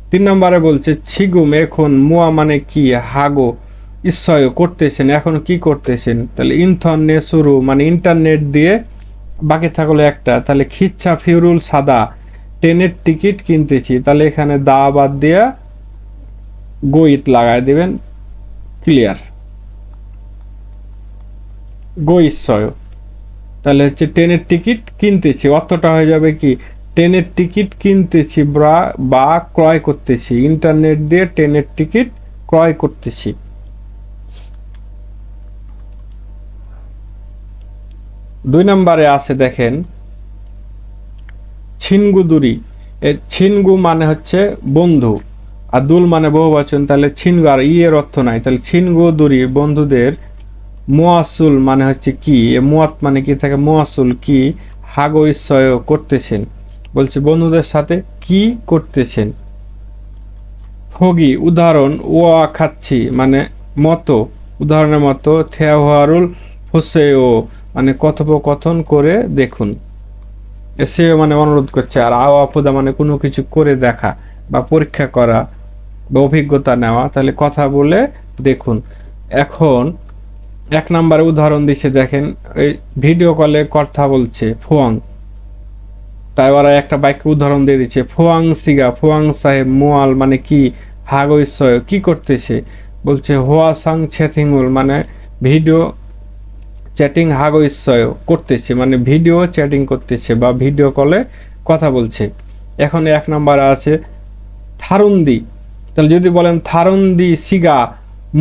3 নম্বরে বলছে ছিগুম এখন মুয়া মানে কি হাগো ইচ্ছয় করতেছেন, এখন কি করতেছেন, তাহলে ইন্টারনেট শুরু মানে ইন্টারনেট দিয়ে, বাকি থাকলো একটা, তাহলে খিচ্ছা ফিউরুল সাদা ট্রেনের টিকিট কিনতেছি, তাহলে এখানে দা বাদ দিয়া গইত লাগাই দেবেন, ক্লিয়ার, গইশ্বয়। তাহলে হচ্ছে ট্রেনের টিকিট কিনতেছি, অর্থটা হয়ে যাবে কি ট্রেনের টিকিট কিনতেছি বা ক্রয় করতেছি, ইন্টারনেট দিয়ে ট্রেনের টিকিট ক্রয় করতেছি। 2 নম্বরে আছে দেখেন ছিনগুদুরি, ছিনগু মানে হচ্ছে বন্ধু, আর দুল মানে বহুবচন, তাহলে ছিনগু, আর ইয়ের অর্থ নাই, তাহলে ছিনগুদুরি বন্ধুদের মোয়াসুল মানে হচ্ছে কি, মোয়াত মানে কি থাকে মোয়াসুল কি হাগো ইচ্ছয় করতেছেন, বলছে বন্ধুদের সাথে কি করতেছেন। ফগি উদাহরণ ওয়া খাচ্ছি মানে মতো, উদাহরণের মতো, থেওয়ারুল হোসেও মানে কথোপকথন করে দেখুন, এসে মানে অনুরোধ করছে, আর আওয়া ফুদা মানে কোনো কিছু করে দেখা বা পরীক্ষা করা বা অভিজ্ঞতা নেওয়া, তাহলে কথা বলে দেখুন। এখন 1 নম্বরে উদাহরণ দিচ্ছে দেখেন, এই ভিডিও কলে কথা বলছে ফুয়াং, তাই ওরা একটা বাক্য উদাহরণ দিয়ে দিচ্ছে ফুয়াং সিগা ফুয়াং সাহেব মোয়াল মানে কি হাগইশ্বয় কি করতেছে, বলছে হোয়া সাং ছেথিংউল মানে ভিডিও চ্যাটিং হাগইশ্বয় করতেছে মানে ভিডিও চ্যাটিং করতেছে বা ভিডিও কলে কথা বলছে। এখন 1 নম্বরে আছে থারুন্দি, তাহলে যদি বলেন থারুন্দি সিগা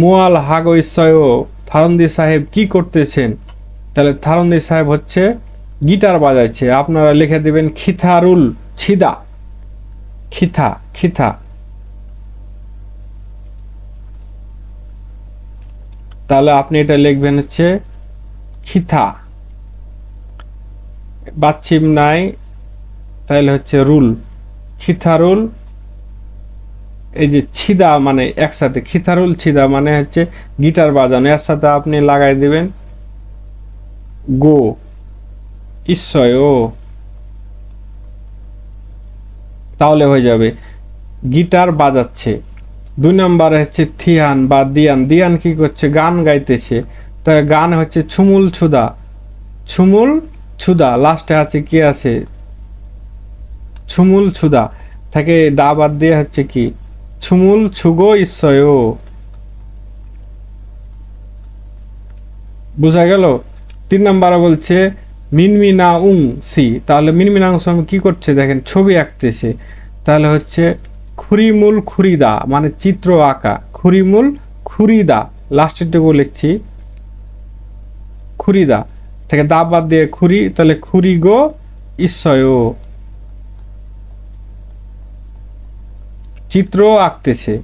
মোয়াল হাগইশ্বয়, থারুন্দি সাহেব কি করতেছেন, তাহলে থারুন্দি সাহেব হচ্ছে গিটার বাজাচ্ছে, আপনারা লিখে দেবেন খিথারুল ছিদা, খিথা খিথা। তাহলে আপনি এটা লিখবেন হচ্ছে খিথা, বাচ্চিম নাই, তাহলে হচ্ছে রুল, খিথারুল, এই যে ছিদা মানে একসাথে, খিথারুল ছিদা মানে হচ্ছে গিটার বাজানো, এর সাথে আপনি লাগাই দিবেন গো ঈশ্বয়, তাহলে হয়ে যাবে গিটার বাজাচ্ছে। 2 নম্বরে হচ্ছে থিয়ান বা দিয়ান, দিয়ান কি করছে গান গাইতেছে, তাই গান হচ্ছে ছুমুল ছুদা, ছুমুল ছুদা, লাস্টে আছে কি আছে ছুমুল ছুদা, থেকে দা বাদ দিয়ে হচ্ছে কি ছুমুল ছুগো ঈশ্বয়, বোঝা গেল। 3 নম্বরে বলছে মিনমিনা উং সি, তাহলে মিনমিনা উং সি কি করছে দেখেন ছবি আঁকতেছে, তাহলে হচ্ছে খুরিমুল খুরিদা মানে চিত্র আঁকা, খুরিমুল খুরিদা, লাস্টেরটুকু লিখছি খুরিদা, থেকে দা বাদ দিয়ে খুরি, তাহলে খুরি গো ঈশ্বয়, চিত্র আঁকতেছে।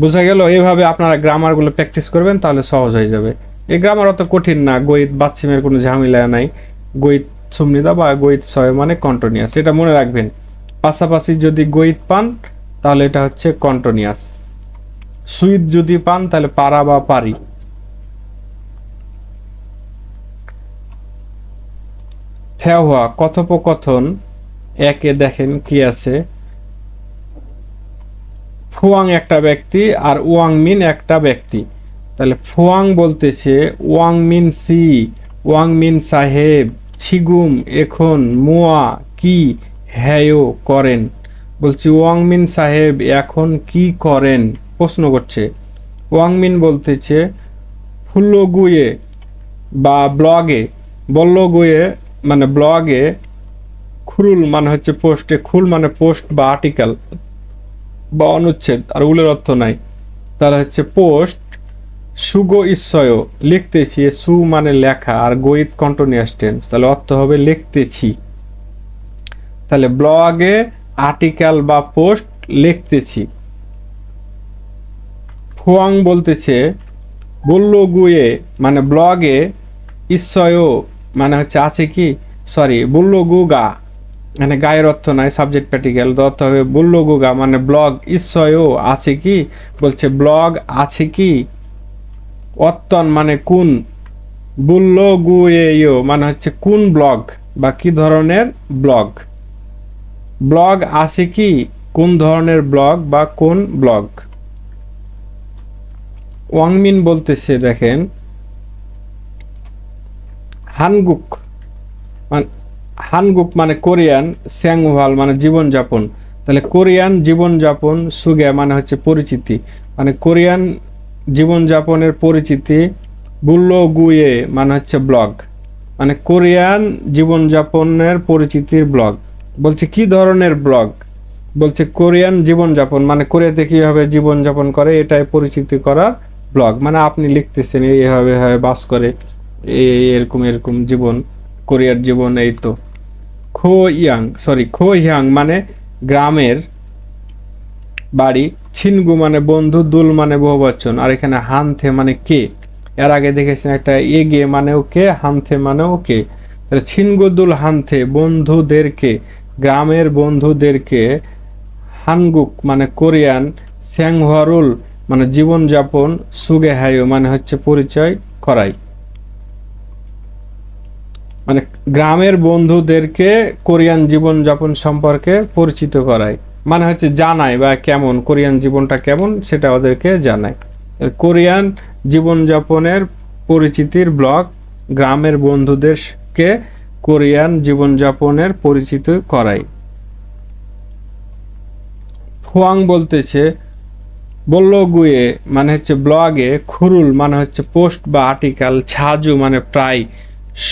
বোঝা গেল। এইভাবে আপনারা গ্রামারগুলো প্র্যাকটিস করবেন, তাহলে সহজ হয়ে যাবে। এই গ্রামার অত কঠিন না, গইত বাচ্চিমের কোনো ঝামেলা নাই, গইত সুমনিদা বা গইত ছয় মানে কন্টিনিউয়াস, এটা মনে রাখবেন। পাশাপাশি যদি গইত পান তাহলে এটা হচ্ছে কন্টিনিউয়াস, সুইত যদি পান তাহলে পারা বা পারি। থেওয়া কথোপকথন, একে দেখেন কি আছে, ফুয়াং একটা ব্যক্তি আর ওয়াং মিন একটা ব্যক্তি, তাহলে ফুয়াং বলতেছে ওয়াং মিন সি, ওয়াং মিন সাহেব ছিগুম এখন মুয়া কি হ্যায়ো করেন, বলছি ওয়াং মিন সাহেব এখন কি করেন, প্রশ্ন করছে। ওয়াং মিন বলতেছে ফুল্লগুয়ে বা ব্লগে, বল্লগুয়ে মানে ব্লগে, খুরুল মানে হচ্ছে পোস্টে, খুল মানে পোস্ট বা আর্টিকেল বা অনুচ্ছেদ, আর উলের অর্থ নাই, তাহলে হচ্ছে পোস্ট। সুগো ইস্সয় লিখতেছি, সু মানে লেখা, আর গইত কন্টিনিউয়াস টেন্স, তাহলে অর্থ হবে লিখতেছি। তাহলে ব্লগে আর্টিকেল বা পোস্ট লিখতেছি। ফুয়াং বলতেছে বুল্লগুয়ে মানে ব্লগে, ইস্সয় মানে হচ্ছে আছে কি, সরি বুল্লগুগা মানে গায়ের অর্থ নাই, সাবজেক্ট প্যার্টিকেল, অর্থ হবে বুল্লগুগা মানে ব্লগ, ইস্সয় আছে কি, বলছে ব্লগ আছে কি, অত্তন মানে কোন, বুল্লগুয়েও মানে হচ্ছে কোন ব্লগ বা কি ধরনের ব্লগ, ব্লগ আছে কি কোন ধরনের ব্লগ বা কোন ব্লগ। ওয়াংমিন বলতেছে দেখেন হানগুক মানে, হানগুক মানে কোরিয়ান, স্যাংওয়াল মানে জীবনযাপন, তাহলে কোরিয়ান জীবনযাপন, সুগে মানে হচ্ছে পরিচিতি, মানে কোরিয়ান জীবনযাপনের পরিচিতি, বুল্লগুয়ে মানে হচ্ছে ব্লগ, মানে কোরিয়ান জীবনযাপনের পরিচিতির ব্লগ। বলছে কি ধরনের ব্লগ, বলছে কোরিয়ান জীবনযাপন মানে কোরিয়াতে কীভাবে জীবনযাপন করে এটাই পরিচিতি করার ব্লগ, মানে আপনি লিখতেছেন এইভাবে বাস করে, এরকম এরকম জীবন, কোরিয়ার জীবন এই তো। খো হিয়াং মানে গ্রামের বাড়ি, ছিনগু মানে বন্ধু, দুল মানে বহুবচন, আর এখানে হানথে মানে কে, এর আগে দেখেছেন একটা এগে মানেও কে, হানথে মানেও কে, তাহলে ছিনগু দুল হানথে বন্ধুদেরকে, গ্রামের বন্ধুদেরকে, হানগুক মানে কোরিয়ান, স্যাংহরুল মানে জীবনযাপন, সুগেহায়ু মানে হচ্ছে পরিচয় করাই, মানে গ্রামের বন্ধুদেরকে কোরিয়ান জীবনযাপন সম্পর্কে পরিচিত করায়, মানে হচ্ছে জানায় বা কেমন কোরিয়ান জীবনটা কেমন সেটা ওদেরকে জানায়। কোরিয়ান জীবনযাপনের পরিচিতির ব্লগ গ্রামের বন্ধুদেরকে কোরিয়ান জীবনযাপনের পরিচিত করায়। ফুয়াং বলতেছে বল্লগুয়ে মানে হচ্ছে ব্লগে, খুরুল মানে হচ্ছে পোস্ট বা আর্টিকেল, ছাজু মানে প্রায়,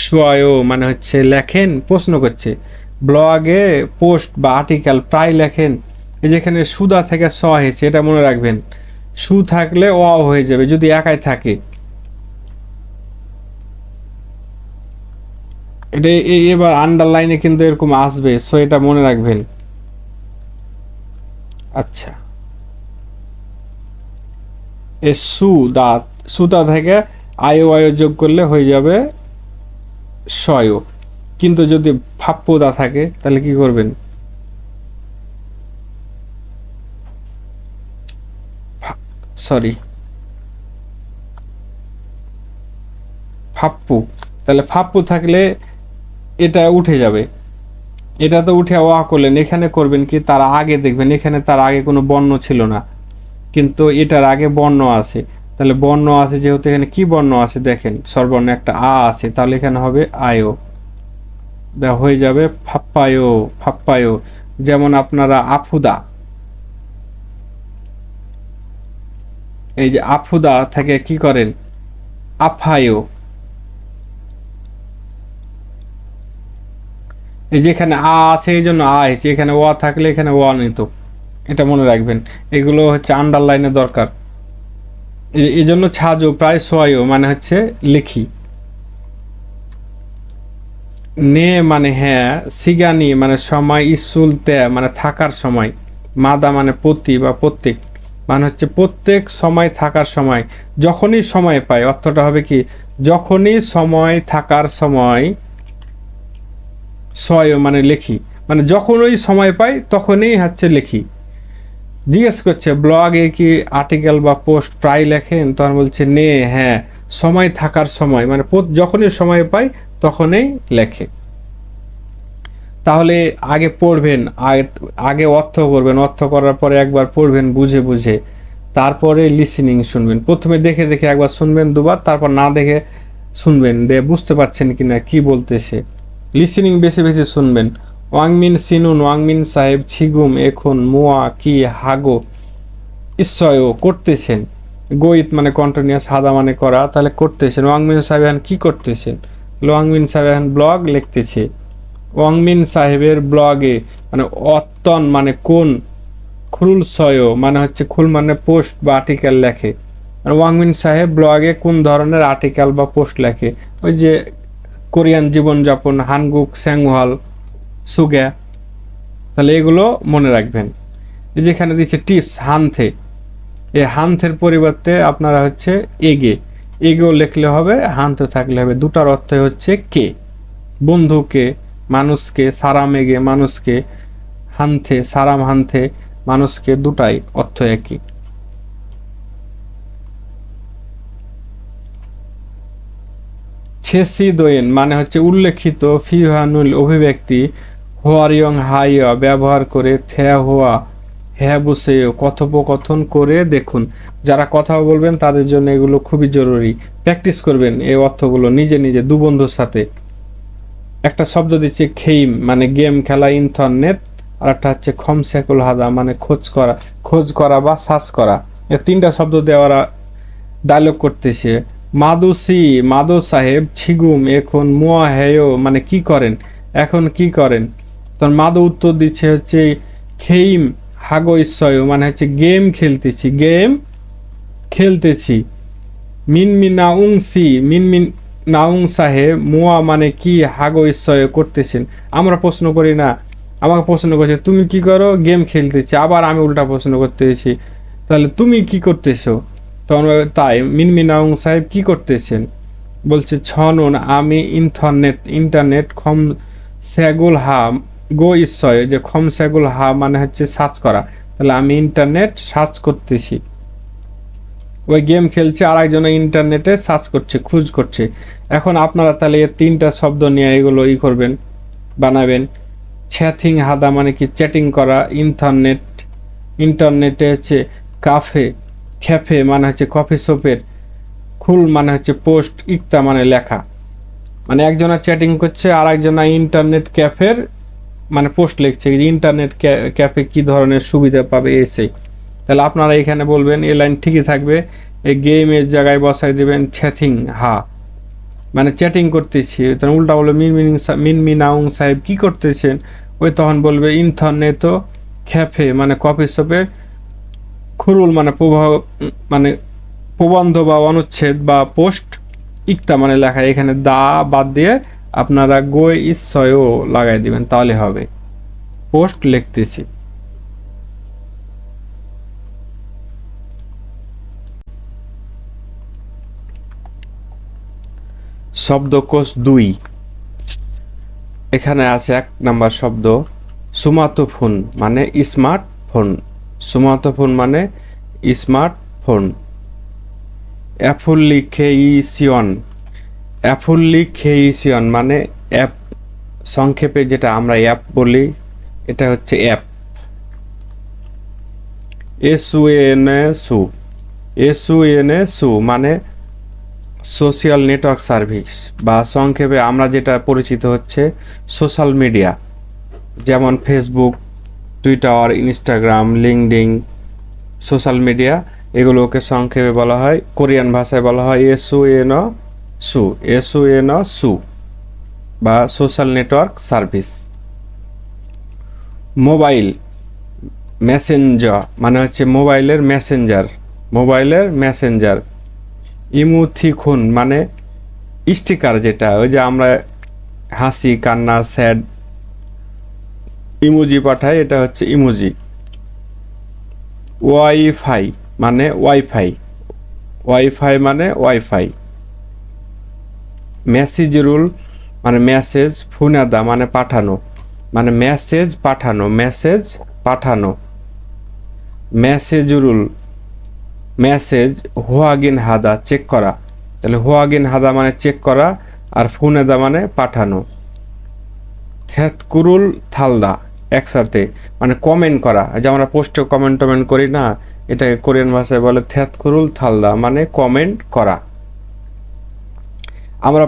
সোয় মানে হচ্ছে লেখেন, প্রশ্ন করছে ব্লগে পোস্ট বা আর্টিকেল প্রায় লেখেন, এই যেখানে সুদা থেকে স হয়েছে এটা মনে রাখবেন, সু থাকলে অ হয়ে যাবে যদি একাই থাকে, এটা এবার আন্ডারলাইনে কিন্তু এরকম আসবে, সো এটা মনে রাখবেন। আচ্ছা, এ সু দাঁত, সুতা থেকে আয়ো আয়ো যোগ করলে হয়ে যাবে শয়, কিন্তু যদি ফাপ্পু দা থাকে তাহলে কি করবেন, সরি ফাপ্পু, তাহলে ফাপ্পু থাকলে এটা উঠে যাবে, এটা তো উঠে ওয়া করলেন, এখানে করবেন কি তার আগে দেখবেন এখানে তার আগে কোনো বর্ণ ছিল না, কিন্তু এটার আগে বর্ণ আছে, তাহলে বর্ণ আছে যেহেতু এখানে কি বর্ণ আছে দেখেন স্বরবর্ণ একটা আ আছে, তাহলে এখানে হবে আয়ো, হয়ে যাবে ফাপ্পায়ো, ফাপ্পায়ো। যেমন আপনারা আফুদা, এই যে আফুদা থেকে কি করেন আফায়ো, এই যেখানে আ আছে এই জন্য আ হয়েছে, এখানে ওয়া থাকলে এখানে ওয়া নিত, এটা মনে রাখবেন, এগুলো হচ্ছে আন্ডারলাইনে দরকার। এই জন্য ছাজো প্রায় সোয়ায়ও মানে হচ্ছে লিখি। নে মানে হ্যাঁ, সিগানি মানে সময়, ইসুল তে মানে থাকার সময়, মাদা মানে প্রতি বা প্রত্যেক, মানে হচ্ছে প্রত্যেক সময় থাকার সময়, যখনই সময় পায়, অর্থটা হবে কি যখনই সময় থাকার সময়, সয় মানে লেখি, মানে যখনই সময় পাই তখনই হচ্ছে লিখি। জিজ্ঞেস করছে ব্লগে কি আর্টিকেল বা পোস্ট প্রায় লেখেন, তখন বলছে নে হ্যাঁ, সময় থাকার সময় মানে যখনই সময় পাই তখনই লেখে। তাহলে আগে পড়বেন, আগে অর্থ করবেন, অর্থ করার পরে একবার পড়বেন বুঝে বুঝে, তারপরে লিসেনিং শুনবেন, প্রথমে দেখে দেখে একবার শুনবেন দুবার, তারপর না দেখে শুনবেন, বুঝতে পারছেন কিনা কি বলতেছে, লিসেনিং বেশি বেশি শুনবেন। ওয়াংমিন সিনুন, ওয়াংমিন সাহেব ছিগুম এখন মুয়া কি হাগো ইসয় করতেছেন, গোইত মানে কন্টিনিউয়াস, হাদা মানে করা, তাহলে করতেছেন। ওয়াংমিন সাহেব এখন কি করতেছেন? ওয়াংমিন সাহেব এখন ব্লগ লিখতেছে। ওয়াংমিন সাহেবের ব্লগে মানে অত্তন মানে কোন, খুল সয় মানে হচ্ছে খুল মানে পোস্ট বা আর্টিকেল লেখে। আর ওয়াংমিন সাহেব ব্লগে কোন ধরনের আর্টিকেল বা পোস্ট লেখে? ওই যে কোরিয়ান জীবনযাপন, হানগুক, স্যাংওয়াল, সুগ্যা। তাহলে এগুলো মনে রাখবেন। এই যেখানে দিচ্ছে টিপস হানথে, এই হানথের পরিবর্তে আপনারা হচ্ছে এগে, এগেও লিখলে হবে, হানথে থাকলে হবে। দুটার অর্থ হচ্ছে কে, বন্ধুকে, মানুষকে, সারাম এগে মানুষকে, হানথে সারাম হানথে মানুষকে, দুটাই অর্থ একই। ছেসি দোয়েন মানে হচ্ছে উল্লেখিত ফিহানুল অভিব্যক্তি হোয়ারিয়ং হাইয়া ব্যবহার করে থ্যা হোয়া হ্যাঁ বসে কথোপকথন করে দেখুন। যারা কথা বলবেন তাদের জন্য এগুলো খুবই জরুরি। প্র্যাকটিস করবেন এই অর্থগুলো নিজে নিজে দু বন্ধুর সাথে। একটা শব্দ দিচ্ছে খেইম মানে গেম খেলা, ইন্টারনেট। আর একটা হচ্ছে খমসেকুল হাদা মানে খোঁজ করা বা সার্চ করা। এই তিনটা শব্দ দেওয়ারা ডায়লগ করতেছে। মাদুসি মাদু সাহেব ছিগুম এখন মুয়া হেয় মানে কি করেন, এখন কি করেন? তখন মাদু উত্তর দিচ্ছে হচ্ছে খেইম হাগো ইসয় মানে হচ্ছে গেম খেলতেছি, গেম খেলতেছি। মিনমি নাউং সি মিনমিন নাউং সাহেব মুয়া মানে কি হাগো ইসয় করতেছেন। আমরা প্রশ্ন করি না, আমাকে প্রশ্ন করছে তুমি কি করো? গেম খেলতেছি। আবার আমি উল্টা প্রশ্ন করতেছি, তাহলে তুমি কি করতেছো? তখন তাই মিনমিনাউং সাহেব কি করতেছেন? বলছে ছনুন আমি ইন্টারনেট খম স্যাগুল হা গো ইসয়, যে খম স্যাগুল হা মানে হচ্ছে সার্চ করা, তাহলে আমি ইন্টারনেট সার্চ করতেছি। ওই গেম খেলছে আর একজনে ইন্টারনেটে সার্চ করছে, খোঁজ করছে। এখন আপনারা তাহলে এই তিনটা শব্দ নিয়ে এগুলো করবেন, বানাবেন। ছ্যাথিং হাদা মানে কি চ্যাটিং করা, ইন্টারনেটে হচ্ছে কাফে, ক্যাফে মানে হচ্ছে কফি শপের, খুল মানে হচ্ছে পোস্ট, ইকতা মানে লেখা। মানে একজনা চ্যাটিং করছে আর একজনা ইন্টারনেট ক্যাফের মানে পোস্ট লিখছে। ইন্টারনেট ক্যাফে কি ধরনের সুবিধা পাবে এসে। তাহলে আপনারা এখানে বলবেন, এই লাইন ঠিকই থাকবে। এই গেমের জায়গায় বসাই দেবেন ছ্যাথিং হা মানে চ্যাটিং করতেছি। তখন উল্টা বলবে মিনমিনাউং সাহেব কি করতেছেন? ওই তখন বলবে ইন্টারনেট ক্যাফে মানে কফি শপের, খুরুল মানে প্রভাব মানে প্রবন্ধ বা অনুচ্ছেদ বা পোস্ট, ইকতা মানে লেখা। এখানে দা বাদ দিয়ে আপনারা গই ইসয়ও লাগাই দিবেন, তাহলে হবে। পোস্ট লিখতেছি। শব্দকোষ 2, এখানে আছে 1 নাম্বার শব্দ সুমার্টফোন মানে স্মার্টফোন। সুমার্টফোন মানে স্মার্টফোন। অ্যাপ্লিকেশন মানে অ্যাপ, সংক্ষেপে যেটা আমরা অ্যাপ বলি এটা হচ্ছে অ্যাপ। এসইউএনএসু মানে সোশ্যাল নেটওয়ার্ক সার্ভিস, বা সংক্ষেপে আমরা যেটা পরিচিত হচ্ছে সোশ্যাল মিডিয়া, যেমন Facebook, Twitter, Instagram, LinkedIn, social media. এগুলোকে সংক্ষেপে বলা হয়, কোরিয়ান ভাষায় বলা হয় এসইউএনএসু বা social network service. Mobile Messenger মানে হচ্ছে মোবাইলের মেসেঞ্জার। ইমোথিকন মানে স্টিকার, যেটা ওই যে আমরা হাসি, কান্না, স্যাড ইমোজি পাঠাই, এটা হচ্ছে ইমোজি। ওয়াইফাই মানে ওয়াইফাই। মেসেজ রুল মানে মেসেজ, ফুনাদা মানে পাঠানো, মেসেজ রুল মেসেজ হোয়াগিন হাদা চেক করা, তাহলে হোয়াগিন হাদা মানে চেক করা, আর ফুনেদা মানে পাঠানো। থ্যাতকুরুল থালদা একসাথে মানে কমেন্ট করা, যে আমরা পোস্টে কমেন্ট করি না, এটাকে কোরিয়ান ভাষায় বলে থ্যাতকুরুল থালদা মানে কমেন্ট করা। আমরা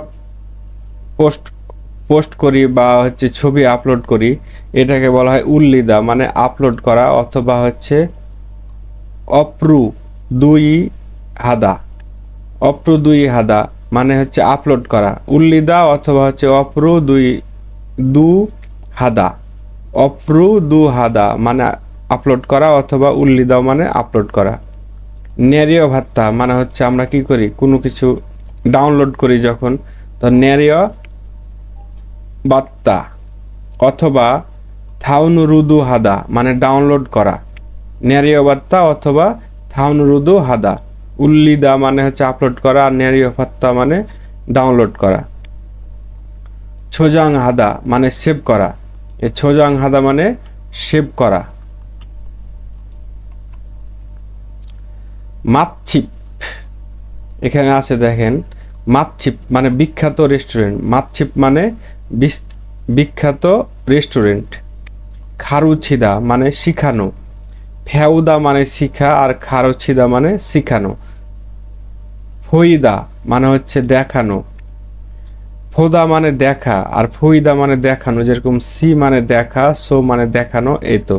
পোস্ট করি বা হচ্ছে ছবি আপলোড করি, এটাকে বলা হয় উল্লিদা মানে আপলোড করা, অথবা হচ্ছে অপ্রু 2 হাদা, অপ্রু দুই হাদা মানে হচ্ছে আপলোড করা, উল্লিদা অথবা হচ্ছে অপ্রু দু হাদা, অপ্রু দু হাদা মানে আপলোড করা অথবা উল্লিদা মানে আপলোড করা। নেরিয় ভাত্তা মানে হচ্ছে আমরা কি করি, কোনো কিছু ডাউনলোড করি যখন, তো নেরিয় বাত্তা অথবা থাউনুরুদু হাদা মানে ডাউনলোড করা, নেরিয় বাত্তা অথবা থাউনুরুদু হাদা। উল্লিদা মানে হচ্ছে আপলোড করা, আর নেরিয় ভাত্তা মানে ডাউনলোড করা। ছোজাং হাদা মানে সেভ করা, এই ছোজাং হাদা মানে সেভ করা। মাতছিপ, এখানে আছে দেখেন, মাতছিপ মানে বিখ্যাত রেস্টুরেন্ট, মাতছিপ মানে বিখ্যাত রেস্টুরেন্ট। খারুছিদা মানে শিখানো, ফেউদা মানে শিখা আর খারুছিদা মানে শিখানো। ফইদা মানে হচ্ছে দেখানো, ফোদা মানে দেখা আর ফইদা মানে দেখানো, যেরকম সি মানে দেখা, সো মানে দেখানো, এই তো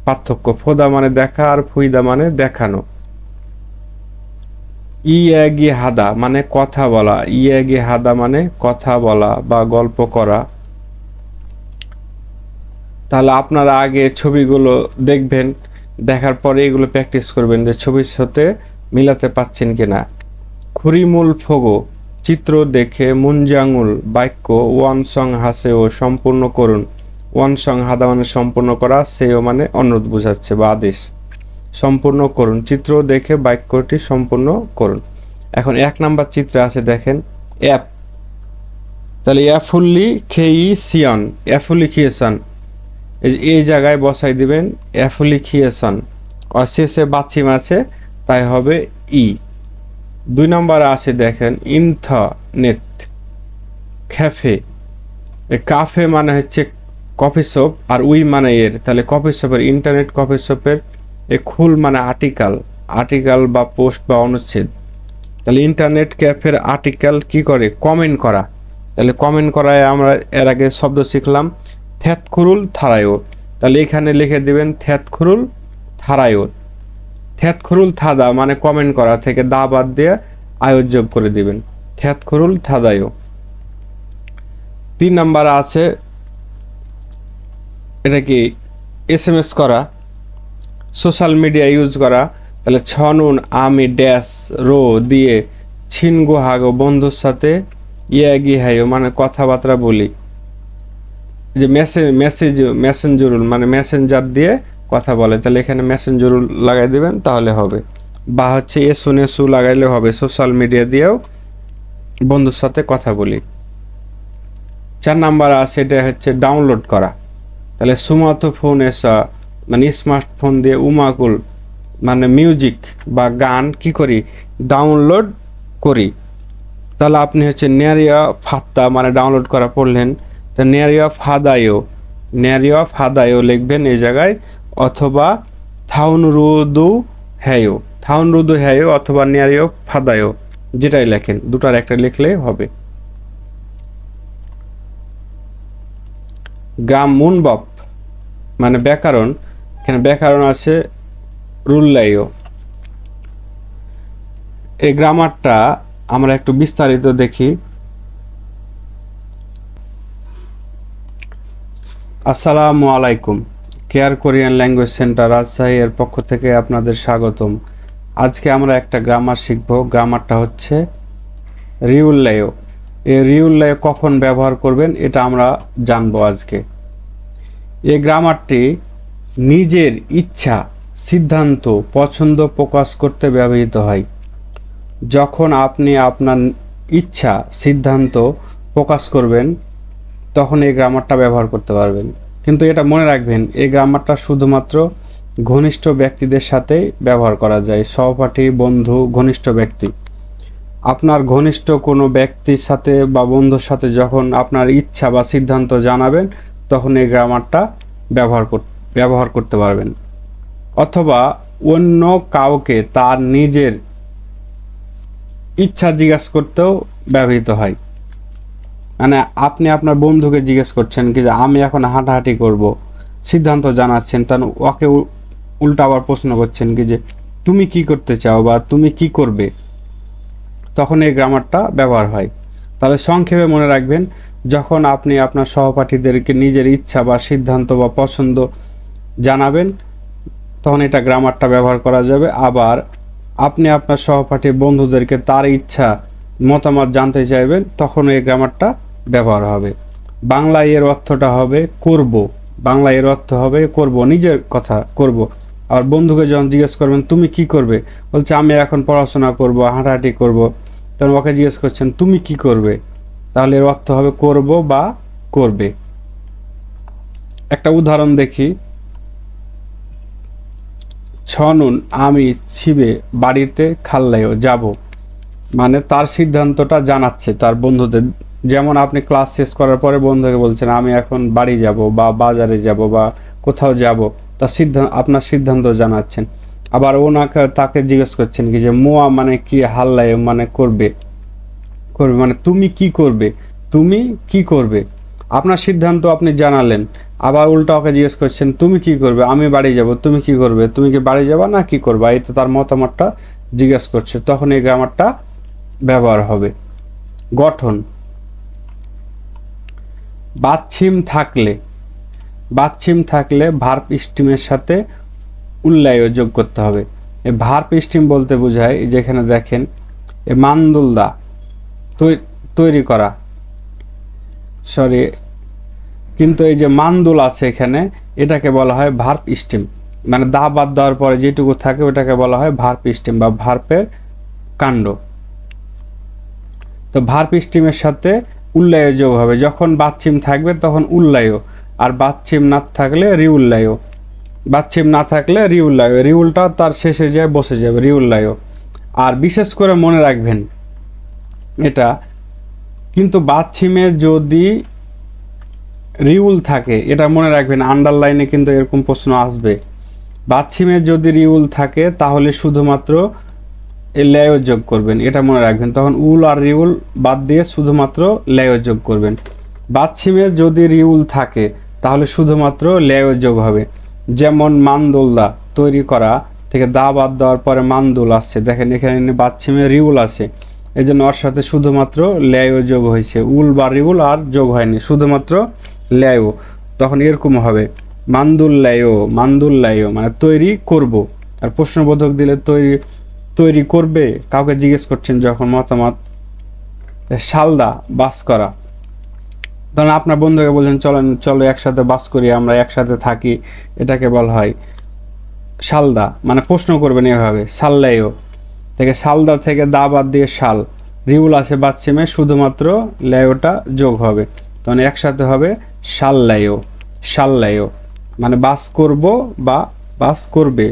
পার্থক্য। ফোদা মানে দেখা আর ফইদা মানে দেখানো। ইয়াগি হাদা মানে কথা বলা, ইয়াগি হাদা মানে কথা বলা বা গল্প করা। তাহলে আপনারা আগে ছবিগুলো দেখবেন, দেখার পরে এগুলো প্র্যাকটিস করবেন যে ছবির সাথে মিলাতে পাচ্ছেন কিনা। খুরিমুল ফোগো চিত্র দেখে মুনজাঙুল বাক্য ওয়ানসং হাসেও সম্পূর্ণ করুন। ওয়ানসং হাদা মানে সম্পূর্ণ করা, সেও মানে অনুরোধ বোঝাচ্ছে বা আদেশ। সম্পূর্ণ করুন, চিত্র দেখে বাক্যটি সম্পূর্ণ করুন। এখন 1 নাম্বার চিত্রে আছে দেখেন অ্যাপ, তাহলে অ্যাফুল্লি খেই সিয়ন, অ্যাফুলিখিয়েশন, এই জায়গায় বসাই দিবেন অ্যাফুলিখিয়েশন, আর শেষে বাছিম আছে তাই হবে ই। 2 নম্বরে আসে দেখেন ইন্টারনেট ক্যাফে, কাফে মানে হচ্ছে কফি শপ আর উই মানে এর, তাহলে কফি শপের ইন্টারনেট কফি শপের খুল মানে আর্টিকেল বা পোস্ট বা অনুচ্ছেদ। তাহলে ইন্টারনেট ক্যাফের আর্টিকেল কি করে, কমেন্ট করা। তাহলে কমেন্ট করায় আমরা এর আগে শব্দ শিখলাম থ্যাতখুরুল থারায়ো, তাহলে এখানে লিখে দিবেন থ্যাতখুরুল থারায়ো। থ্যাতখুরুল থাদা মানে কমেন্ট করা থেকে দা বাদ দিয়ে আয়োযোগ করে দিবেন, থ্যাতখুরুল থাদায়ো। 3 নাম্বার আছে এটা কি SMS করা, সোশ্যাল মিডিয়া ইউজ করা। তাহলে ছনুন আমি ড্যাশ রো দিয়ে ছিনগো হাগো বন্ধুর সাথে ইয়াগি হাইও মানে কথাবার্তা বলি, যে মেসেঞ্জরুল মানে মেসেঞ্জার দিয়ে কথা বলে, তাহলে এখানে মেসেঞ্জরুল লাগাই দিবেন তাহলে হবে, বা হচ্ছে এসু লাগাইলে হবে, সোশ্যাল মিডিয়া দিয়েও বন্ধুর সাথে কথা বলি। 4 নাম্বার আছে এটা হচ্ছে ডাউনলোড করা, তাহলে সুমাতো ফোন এসা মানে স্মার্টফোন দিয়ে উমাকুল মানে মিউজিক বা গান কি করি, ডাউনলোড করি। তাহলে আপনি হচ্ছে নেরিয়া ফাত্তা মানে ডাউনলোড করা পড়লেন, তা নেরিয়া ফাদায়ো লিখবেন এই জায়গায়, অথবা থাউনরুদু হ্যায়ো অথবা নেরিয়া ফাদায়ো যেটাই লেখেন, দুটার একটা লিখলে হবে। গ্রাম মুনবপ মানে ব্যাকরণ, এখানে ব্যাকরণ আছে রুল্লাইও। এই গ্রামারটা আমরা একটু বিস্তারিত দেখি। আসসালামু আলাইকুম, care Korean language centre Rajshahi এর পক্ষ থেকে আপনাদের স্বাগতম। আজকে আমরা একটা গ্রামার শিখব। গ্রামারটা হচ্ছে রিউল্লায়ো। এই রিউল্লায়ো কখন ব্যবহার করবেন এটা আমরা জানবো আজকে। এই গ্রামারটি নিজের ইচ্ছা, সিদ্ধান্ত, পছন্দ প্রকাশ করতে ব্যবহৃত হয়। যখন আপনি আপনার ইচ্ছা, সিদ্ধান্ত প্রকাশ করবেন তখন এই গ্রামারটা ব্যবহার করতে পারবেন। কিন্তু এটা মনে রাখবেন, এই গ্রামারটা শুধুমাত্র ঘনিষ্ঠ ব্যক্তিদের সাথেই ব্যবহার করা যায়, সহপাঠী, বন্ধু, ঘনিষ্ঠ ব্যক্তি। আপনার ঘনিষ্ঠ কোনো ব্যক্তির সাথে বা বন্ধুর সাথে যখন আপনার ইচ্ছা বা সিদ্ধান্ত জানাবেন তখন এই গ্রামারটা ব্যবহার করতে পারবেন। অথবা অন্য কাউকে তার নিজের ইচ্ছা জিজ্ঞাসা করতেও ব্যবহৃত হয়। মানে আপনি আপনার বন্ধুকে জিজ্ঞেস করছেন কি যে আমি এখন হাঁটাহাঁটি করব, সিদ্ধান্ত জানাচ্ছেন, তার ওকে উল্টা আবার প্রশ্ন করছেন কি যে তুমি কি করতে চাও বা তুমি কি করবে, তখন এই গ্রামারটা ব্যবহার হয়। তাহলে সংক্ষেপে মনে রাখবেন, যখন আপনি আপনার সহপাঠীদেরকে নিজের ইচ্ছা বা সিদ্ধান্ত বা পছন্দ জানাবেন, তখন এটা গ্রামারটা ব্যবহার করা যাবে। আবার আপনি আপনার সহপাঠী বন্ধুদেরকে তার ইচ্ছা মতামত জানতে চাইবেন, তখন এই গ্রামারটা ব্যবহার হবে। বাংলায় এর অর্থটা হবে করব, বাংলায় এর অর্থ হবে করব, নিজের কথা করব। আর বন্ধুকে যখন জিজ্ঞেস করবেন তুমি কি করবে, বলছে আমি এখন পড়াশোনা করব, হাঁটাহাঁটি করব, তখন ওকে জিজ্ঞেস করছেন তুমি কি করবে, তাহলে এর অর্থ হবে করব বা করবে। একটা উদাহরণ দেখি। ছনুন আমি ছিবে বাড়িতে খাল্লায়ও যাব, মানে তার সিদ্ধান্তটা জানাচ্ছে তার বন্ধুদের। যেমন আপনি ক্লাস শেষ করার পরে বন্ধুকে বলছেন আমি এখন বাড়ি যাব বা বাজারে যাব বা কোথাও যাব, তার সিদ্ধান্ত, আপনার সিদ্ধান্ত জানাচ্ছেন। আবার ওনাকে তাকে জিজ্ঞেস করছেন কি যে মোয়া মানে কি, হাল্লায় মানে করবে, করবে মানে তুমি কি করবে, তুমি কি করবে, আপনার সিদ্ধান্ত আপনি জানালেন। আবার উল্টা ওকে জিজ্ঞেস করছেন তুমি কি করবে, আমি বাড়ি যাব, তুমি কি করবে, তুমি কি বাড়ি যাবা না কি করবা, এই তো তার মতামতটা জিজ্ঞেস করছে, তখন এই গ্রামারটা ব্যবহার হবে। গঠন, বাচ্ছিম থাকলে, বাচ্ছিম থাকলে ভার্ব স্টিমের সাথে উল্লায় যোগ করতে হবে। এই ভার্ব স্টিম বলতে বোঝায় যেখানে দেখেন এ মান্দুলদা তৈরি করা, সরি, কিন্তু এই যে মান্দুল আছে এখানে, এটাকে বলা হয় ভার্ব স্টিম, মানে দা বাদ দেওয়ার পরে যেটুকু থাকে ওটাকে বলা হয় ভার্ব স্টিম বা ভার্বের কাণ্ড। তো ভার্ব স্টিমের সাথে উল্লায় যোগ হবে, যখন বাচ্ছিম থাকবে তখন উল্লায়, আর বাচ্ছিম না থাকলে রিউল্লায়, বাচ্ছিম না থাকলে রিউল্লায়, রিউলটা তার শেষে যায় বসে যাবে রিউল্লায়। আর বিশেষ করে মনে রাখবেন এটা, কিন্তু বাচ্ছিমে যদি রিউল থাকে, এটা মনে রাখবেন, আন্ডারলাইনে কিন্তু এরকম প্রশ্ন আসবে। বাচ্ছিমে যদি রিউল থাকে তাহলে শুধুমাত্র লেয় যোগ করবেন, এটা মনে রাখবেন। তখন উল আর রিউল বাদ দিয়ে শুধুমাত্র লেয় যোগ করবেন। বাচ্ছিমে যদি রিউল থাকে তাহলে শুধুমাত্র লেয় যোগ হবে। যেমন মান্দুলদা তৈরি করা থেকে দা বাদ দেওয়ার পরে মান্দুল আসছে, দেখেন এখানে বাচ্ছিমে রিউল আছে, এই জন্য ওর সাথে শুধুমাত্র লেয় যোগ হয়েছে, উল বা রিউল আর যোগ হয়নি, শুধুমাত্র লেয়। তখন এরকম হবে মান্দুল্লায়, মান্দুল্লায় মানে তৈরি করব। আর প্রশ্নবোধক দিলে তৈরি করবে, কাউকে জিজ্ঞেস করছেন যখন মতামত। শালদা বাস করা, ধরেন আপনার বন্ধুকে বলছেন চলো একসাথে বাস করি, আমরা একসাথে থাকি, এটাকে বলা হয় শালদা, মানে প্রশ্ন করবেন এভাবে। সাল্লায়ও থেকে শালদা থেকে দা বাদ দিয়ে শাল, রিউল আছে বাচ্চিমে, শুধুমাত্র লেয়োটা যোগ হবে, তখন একসাথে হবে শাল্লায়ও, শাল্লায়ও মানে বাস করব বা বাস করবে,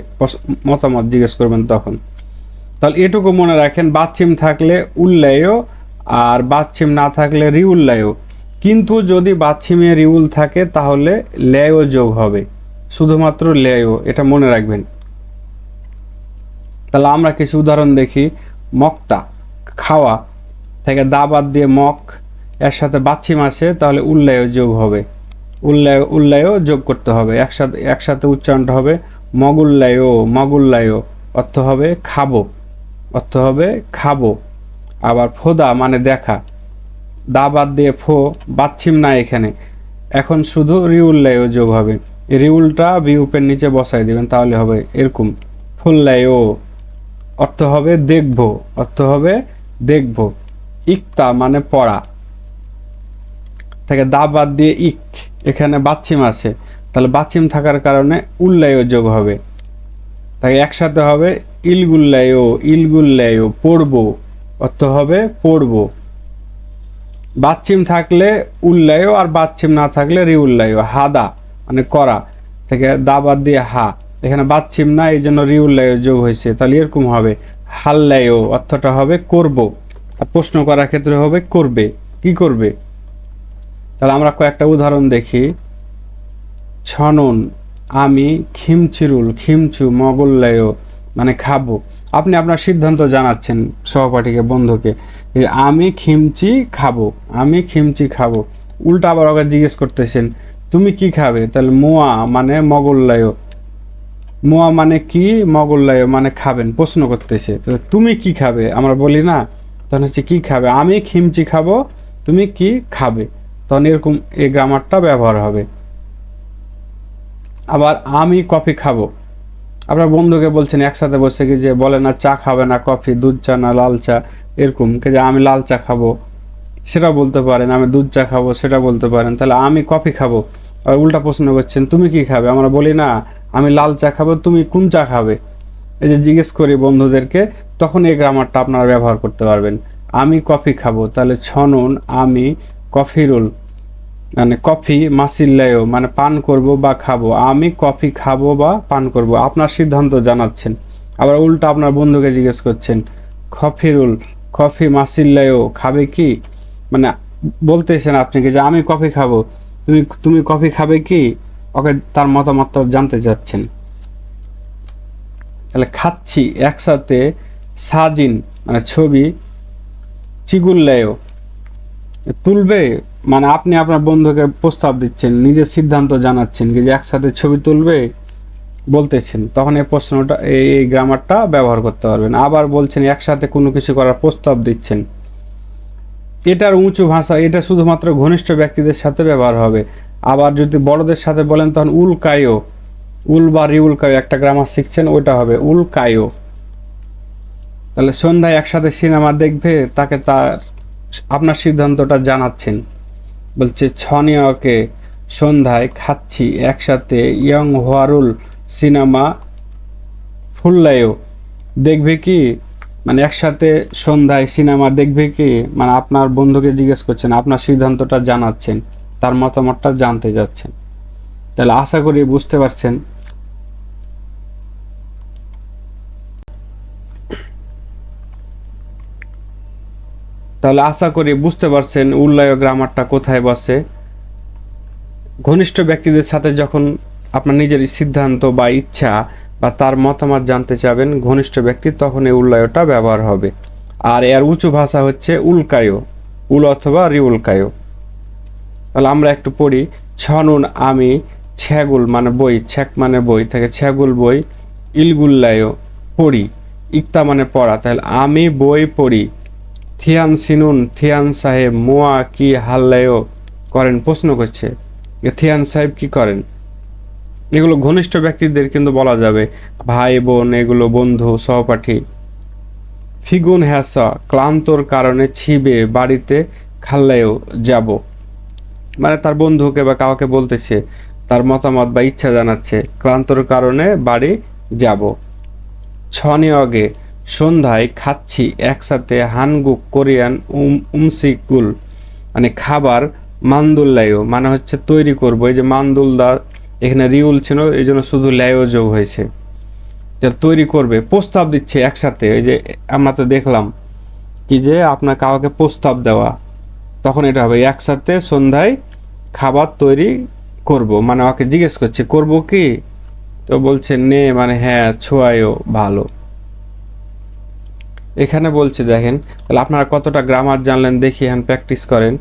মতামত জিজ্ঞেস করবেন তখন। তাহলে এটুকু মনে রাখেন, বাচ্চিম থাকলে উল্লায়ও আর বাচ্চিম না থাকলে রিউল্লায়ও, কিন্তু যদি বাচ্চিমে রিউল থাকে তাহলে লেয়ও যোগ হবে, শুধুমাত্র লেয়ও, এটা মনে রাখবেন। তাহলে আমরা কিছু উদাহরণ দেখি। মক্তা খাওয়া থেকে দা বাদ দিয়ে মক, এর সাথে বাচ্চিম আছে তাহলে উল্লায়ও যোগ হবে, উল্লায়ও যোগ করতে হবে, একসাথে উচ্চারণটা হবে মগুল্লায়ও, মগুল্লায়ও, অর্থ হবে খাবো, অর্থ হবে খাবো। আবার ফোদা মানে দেখা, দা বাদ দিয়ে ফো, বাচ্ছিম না এখানে, এখন শুধু রিউল্লায়ও যোগ হবে, রিউলটা বিউপের নিচে বসাই দিবেন, তাহলে হবে এরকম ফুল্লায়ও, অর্থ হবে দেখব, অর্থ হবে দেখব। ইকতা মানে পড়া থেকে দা বাদ দিয়ে ইক, এখানে বাচ্চিম আছে তাহলে বাচ্চিম থাকার কারণে উল্লায়ও যোগ হবে, তাই একসাথে হবে ইলগুল্লায়ও, ইলগুল্লায়ও পড়বো, অর্থ হবে পড়বো। বাচ্চিম থাকলে উল্লায়ও আর বাচ্চিম না থাকলে রিউল্লায়ও। হাদা মানে করা থেকে দা বাদ দিয়ে হা, এখানে বাচ্চিম না এই জন্য রিউল্লায়ও যোগ হয়েছে, তাহলে এরকম হবে হাল্লায়ও, অর্থটা হবে করব, আর প্রশ্ন করার ক্ষেত্রে হবে করবে, কি করবে। তাহলে আমরা কয়েকটা উদাহরণ দেখি। ছনন আমি খিমচিরুল, খিমচু মগুল্লায়ও মানে খাবো, আপনি আপনার সিদ্ধান্ত জানাচ্ছেন সহপাঠীকে, বন্ধুকে, আমি খিমচি খাবো, আমি খিমচি খাবো। উল্টা আবার ওকে জিজ্ঞেস করতেছেন তুমি কি খাবে, তাহলে মোয়া মানে মগুল্লায়ও, মোয়া মানে কি, মগল্লায় মানে খাবেন, প্রশ্ন করতেছে। তো তুমি কি খাবে আমরা বলি না, তখন হচ্ছে কি খাবে, আমি খিমচি খাবো, তুমি কি খাবে, তখন এরকম এই গ্রামারটা ব্যবহার হবে। আবার আমি কফি খাবো, আপনার বন্ধুকে বলছেন একসাথে বসে কি যে বলে না চা খাবে না কফি, দুধ চা না লাল চা, এরকম যে আমি লাল চা খাবো সেটা বলতে পারেন, আমি দুধ চা খাবো সেটা বলতে পারেন। তাহলে আমি কফি খাবো, আর উল্টা প্রশ্ন করছেন তুমি কি খাবে, আমরা বলি না আমি লাল চা খাবো, তুমি কোন চা খাবে, এই যে জিজ্ঞেস করি বন্ধুদেরকে, তখন এই গ্রামারটা আপনারা ব্যবহার করতে পারবেন। আমি কফি খাবো, তাহলে ছনুন আমি কফিরুল, মানে কফি মাসিল্লায়ও মানে পান করব বা খাবো, আমি কফি খাবো বা পান করব, আপনার সিদ্ধান্ত জানাচ্ছেন। আবার উল্টা আপনার বন্ধুকে জিজ্ঞেস করছেন কফিরুল কফি মাসিল্লায়ও খাবে কি, মানে বলতেছেন আপনি কি যে আমি কফি খাবো, তুমি তুমি কফি খাবে কি, ওকে তার মতামত জানতে চাচ্ছেন। তাহলে খাচ্ছি একসাথে, সাজিন মানে ছবি, চিগুল্লায়ও তুলবে, মানে আপনি আপনার বন্ধুকে প্রস্তাব দিচ্ছেন, নিজের সিদ্ধান্ত জানাচ্ছেন যে একসাথে ছবি তুলবে বলতেছেন, তখন এই প্রশ্নটা এই গ্রামারটা ব্যবহার করতে পারবেন। আবার বলছেন একসাথে কোনো কিছু করার প্রস্তাব দিচ্ছেন, এটার উঁচু ভাষা, এটা শুধুমাত্র ঘনিষ্ঠ ব্যক্তিদের সাথে ব্যবহার হবে। আবার যদি বড়দের সাথে বলেন তখন উল কায়ো, উল বা রিউল কায়ো, একটা গ্রামার শিখছেন ওইটা হবে উল কায়ো। তাহলে সন্ধ্যায় একসাথে সিনেমা দেখবে, তাকে তার আপনার সিদ্ধান্তটা জানাচ্ছেন। বলছে ছনিয়কে সন্ধ্যায় খাচ্ছি একসাথে ইয়ং হোয়ারুল সিনেমা ফুল্লায়ও দেখবে কি, মানে একসাথে সন্ধ্যায় সিনেমা দেখবে কি, মানে আপনার বন্ধুকে জিজ্ঞেস করছেন, আপনার সিদ্ধান্তটা জানাচ্ছেন, তার মতামতটা জানতে যাচ্ছেন। তাহলে আশা করি বুঝতে পারছেন। তাহলে আশা করি বুঝতে পারছেন উল্লায় গ্রামারটা কোথায় বসে। ঘনিষ্ঠ ব্যক্তিদের সাথে যখন আপনার নিজের সিদ্ধান্ত বা ইচ্ছা বা তার মতামত জানতে চাবেন ঘনিষ্ঠ ব্যক্তি, তখন এই উল্লায়টা ব্যবহার হবে। আর এর উঁচু ভাষা হচ্ছে উল্কায়ো, উল অথবা রিউলকায়ো। তাহলে আমরা একটু পড়ি। ছনুন আমি ছ্যাগুল মানে বই, ছ্যাক মানে বই থেকে ছ্যাগুল বই, ইলগুল্লায়ও পড়ি, ইকতা মানে পড়া, তাহলে আমি বই পড়ি। থিয়ান সিনুন থিয়ান সাহেব মোয়া কি হাল্লায়ও করেন, প্রশ্ন করছে থিয়ান সাহেব কি করেন। এগুলো ঘনিষ্ঠ ব্যক্তিদের কিন্তু বলা যাবে, ভাই বোন, এগুলো বন্ধু সহপাঠী। ফিগুন হ্যাসা ক্লান্তর কারণে ছিবে বাড়িতে খাল্লায়ও যাব, মানে তার বন্ধুকে বা কাউকে বলতেছে, তার মতামত বা ইচ্ছা জানাচ্ছে, ক্লান্তর কারণে বাড়ি যাব। ছনিয়গে সন্ধ্যায় খাচ্ছি একসাথে হানগুক কোরিয়ান উমসিকুল, মানে খাবার মান্দুল্লায়ও মানে হচ্ছে তৈরি করব, এই যে মান্দুলদা এখানে রিউল ছিল এই জন্য শুধু ল্যায়ও যোগ হয়েছে, তৈরি করবে, প্রস্তাব দিচ্ছে একসাথে। এই যে আমরা তো দেখলাম কি যে আপনার কাউকে প্রস্তাব দেওয়া, তখন এটা হবে একসাথে সন্ধ্যায় খাবার তৈরি করব, মানে ওকে জিজ্ঞেস করছে করব কি, তো বলছে নে মানে হ্যাঁ, ছোঁয়ায়ও ভালো। এখানে বলছে দেখেন, তাহলে আপনারা কতটা গ্রামার জানলেন দেখি, এখন প্র্যাকটিস করেন।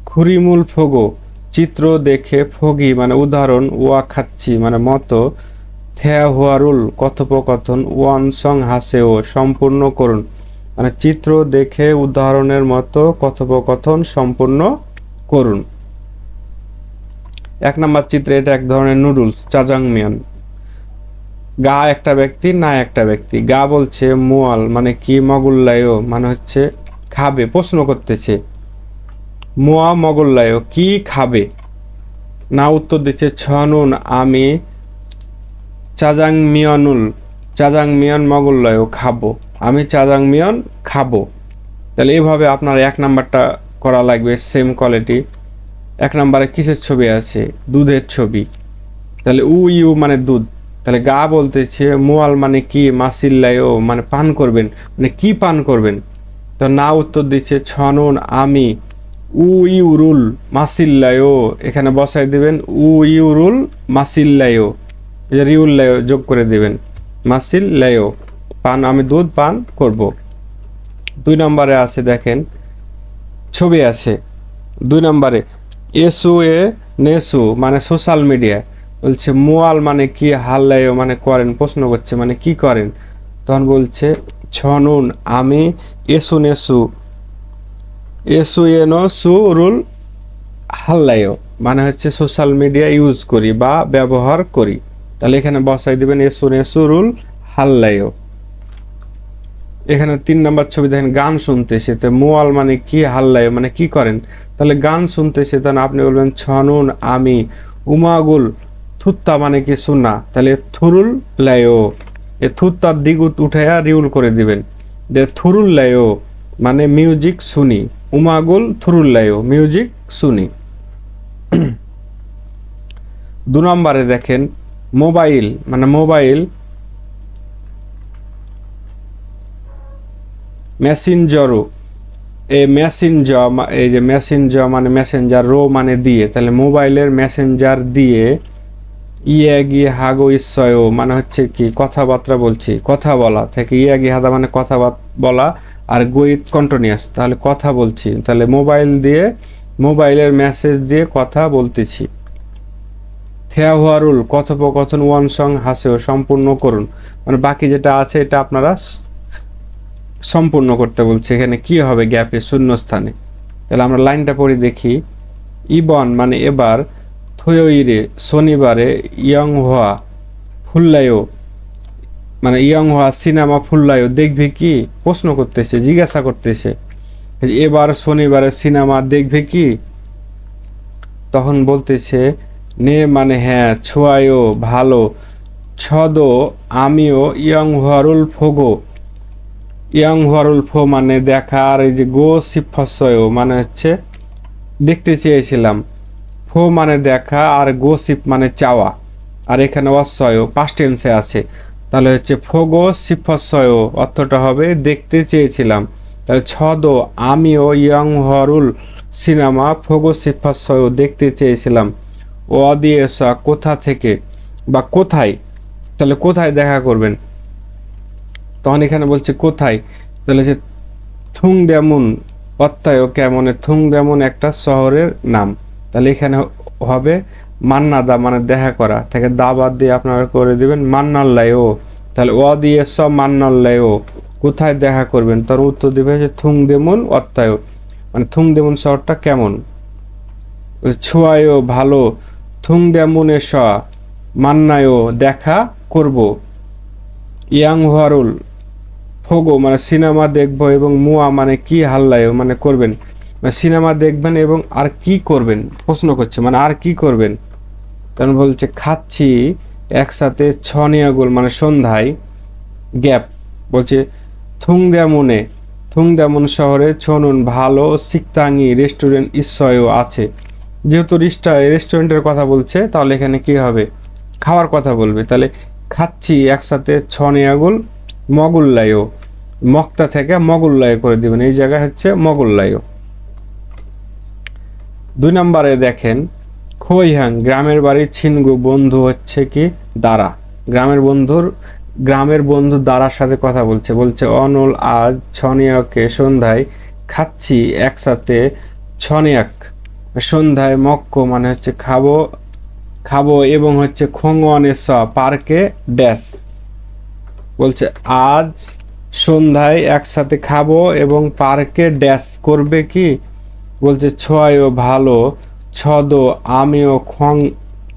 খুরিমুল ফোগো চিত্র দেখে, ফগি মানে উদাহরণ, ওয়া খাচ্ছি মানে মতো, থ্যা হুয়ারুল কথোপকথন, ওয়ান সং হাসেও সম্পূর্ণ করুন, মানে চিত্র দেখে উদাহরণের মতো কথোপকথন সম্পূর্ণ করুন। এক নম্বর চিত্রে এটা এক ধরনের নুডলস চাজাংমিয়ান, গা একটা ব্যক্তি না একটা ব্যক্তি, গা বলছে মোয়াল মানে কি, মগুল্লায়ও মানে হচ্ছে খাবে, প্রশ্ন করতেছে মোয়া মগুল্লায়ও কি খাবে, না উত্তর দিচ্ছে ছনুন আমি চাজাংমিয়ানুল চাজাংমিয়ান মগুল্লায়ও খাবো, আমি চাজাংমিয়ান খাবো। তাহলে এইভাবে আপনার এক নাম্বারটা করা লাগবে সেম কোয়ালিটি। এক নম্বরে কিসের ছবি আছে, দুধের ছবি, তাহলে ইউ মানে দুধ, তাহলে গা বলতেছে মোয়াল মানে কি, মাসিল্লায়ও মানে পান করবেন, মানে কি পান করবেন, তো না উত্তর দিচ্ছে ছনুন আমি ইউরুল মাসিল্লায়ও, এখানে বসাই দিবেন ইউরুল মাসিল্লায়ও, রিউল্লায়ও যোগ করে দিবেন, মাসিল্লায়ও পান, আমি দুধ পান করব। দুই নম্বরে আছে দেখেন ছবি আছে, দুই নম্বরে এসু এ নেসু মানে সোশ্যাল মিডিয়া, বলছে মোয়াল মানে কি, হাল্লায়ও মানে করেন, প্রশ্ন করছে মানে কি করেন। তখন বলছে ছনুন আমি এসুন এসু এসু এনো সু রুল হাল্লায়ও মানে হচ্ছে সোশ্যাল মিডিয়া ইউজ করি বা ব্যবহার করি। তাহলে এখানে বসাই দিবেন এসুন এসু রুল হাল্লায়ও। এখানে 3 নম্বর ছবি দেখেন গান শুনতে এসে, মোয়াল মানে কি, হাল্লায়ও মানে কি করেন। তাহলে গান শুনতে এসে তখন আপনি বলবেন ছনুন আমি উমাগুল থুত্তা মানে কি শুনা, তাহলে থুরুল লায়ো, এ থুত্তার দিক উঠাইয়া রিউল করে দিবেন যে থুরুল লায়ো মানে মিউজিক শুনি, উমাগুল থুরুল লায়ো মিউজিক শুনি। 2 নম্বরে দেখেন মোবাইল মানে মোবাইল মেসেঞ্জারও, এই মেসেঞ্জার এই যে মেসেঞ্জার মানে মেসেঞ্জার, রো মানে দিয়ে, তাহলে মোবাইলের মেসেঞ্জার দিয়ে ইয়ে গিয়ে হাগো ইচ্ছয় মানে হচ্ছে কি কথাবার্তা বলছি, কথা বলা থেকে ইয়ে গিয়ে হাদা মানে কথা বলা, আর গইত কন্টিনিউয়াস তাহলে কথা বলছি, তাহলে মোবাইল দিয়ে মোবাইলের মেসেজ দিয়ে কথা বলতেছি। থেয়াহুয়ারুল কথোপকথন ওয়ান সং হাসেও সম্পূর্ণ করুন, মানে বাকি যেটা আছে এটা আপনারা সম্পূর্ণ করতে বলছে। এখানে কি হবে গ্যাপে শূন্যস্থানে, তাহলে আমরা লাইনটা পড়ে দেখি। ইবন মানে এবার, থইরে শনিবারে, ইয়ং হওয়া ফুল্লায়ও মানে ইয়ং হওয়া সিনেমা ফুল্লায়ও দেখবি কি, প্রশ্ন করতেছে জিজ্ঞাসা করতেছে এবার শনিবারে সিনেমা দেখবে কি। তখন বলতেছে নে মানে হ্যাঁ, ছোয়ায়ও ভালো, ছদ আমিও ইয়ং হরুল ফোগো, ইয়ং হরুল ফো মানে দেখা, আর এই যে গো সিফসয় মানে হচ্ছে দেখতে চেয়েছিলাম, ফো মানে দেখা, আর গোসিপ মানে চাওয়া, আর এখানে অশ্বয় পাস্ট টেন্সে আছে, তাহলে হচ্ছে ফোগো সিফসয় অর্থটা হবে দেখতে চেয়েছিলাম। তাহলে ছদ আমিও ইয়ং হরুল সিনেমা ফোগো সিফসয় দেখতে চেয়েছিলাম। ও দিয়েছা কোথা থেকে বা কোথায়, তাহলে কোথায় দেখা করবেন, তখন এখানে বলছে কোথায়, তাহলে যে থুং ডেমুন অত্যায় কেমনে, থুং ডেমুন একটা শহরের নাম, তাহলে এখানে হবে মান্নাদা মানে দেখা করা থেকে দা বাদ দিয়ে আপনারা করে দিবেন মান্নাল্লায় ও, তাহলে ও দিয়ে সব মান্নাল্লায় ও কোথায় দেখা করবেন, তার উত্তর দিবে যে থুং ডেমুন অত্যায় মানে থুং ডেমুন শহরটা কেমন। ছোয়ায়ও ভালো, থুং ডেমুনে স মান্নায়ও দেখা করব, ইয়াং হরুল ফোগো মানে সিনেমা দেখবো, এবং মুয়া মানে কি, হাল্লায়ও মানে করবেন, মানে সিনেমা দেখবেন এবং আর কি করবেন, প্রশ্ন করছে মানে আর কি করবেন। তখন বলছে খাচ্ছি একসাথে ছনিয়াগুল মানে সন্ধ্যায়, গ্যাপ বলছে থুংদ্যামুন শহরে ছনুন ভালো সিকতাঙ্গি রেস্টুরেন্ট ইচ্ছয়ও আছে, যেহেতু রেস্টুরেন্টের কথা বলছে তাহলে এখানে কি হবে খাওয়ার কথা বলবে, তাহলে খাচ্ছি একসাথে ছনিয়াগুল মগুল্লায়ও, মক্তা থেকে মগুল্লায় করে দিবেন, এই জায়গায় হচ্ছে মগুল্লায়ও। 2 নম্বরে দেখেন খৈহাং গ্রামের বাড়ির ছিনগু বন্ধু হচ্ছে কি দারা, গ্রামের বন্ধু দারার সাথে কথা বলছে, বলছে অনল আজ ছনিয়াকে সন্ধ্যায় খাচ্ছি একসাথে ছনিয়াক, সন্ধ্যায় মক্ক মানে হচ্ছে খাবো খাবো এবং হচ্ছে খোংওয়ানের স পার্কে ড্যাশ, বলছে আজ সন্ধ্যায় একসাথে খাবো এবং পার্কে ড্যাশ করবে কি, বলছে ছয়ও ভালো, ছদ আমিও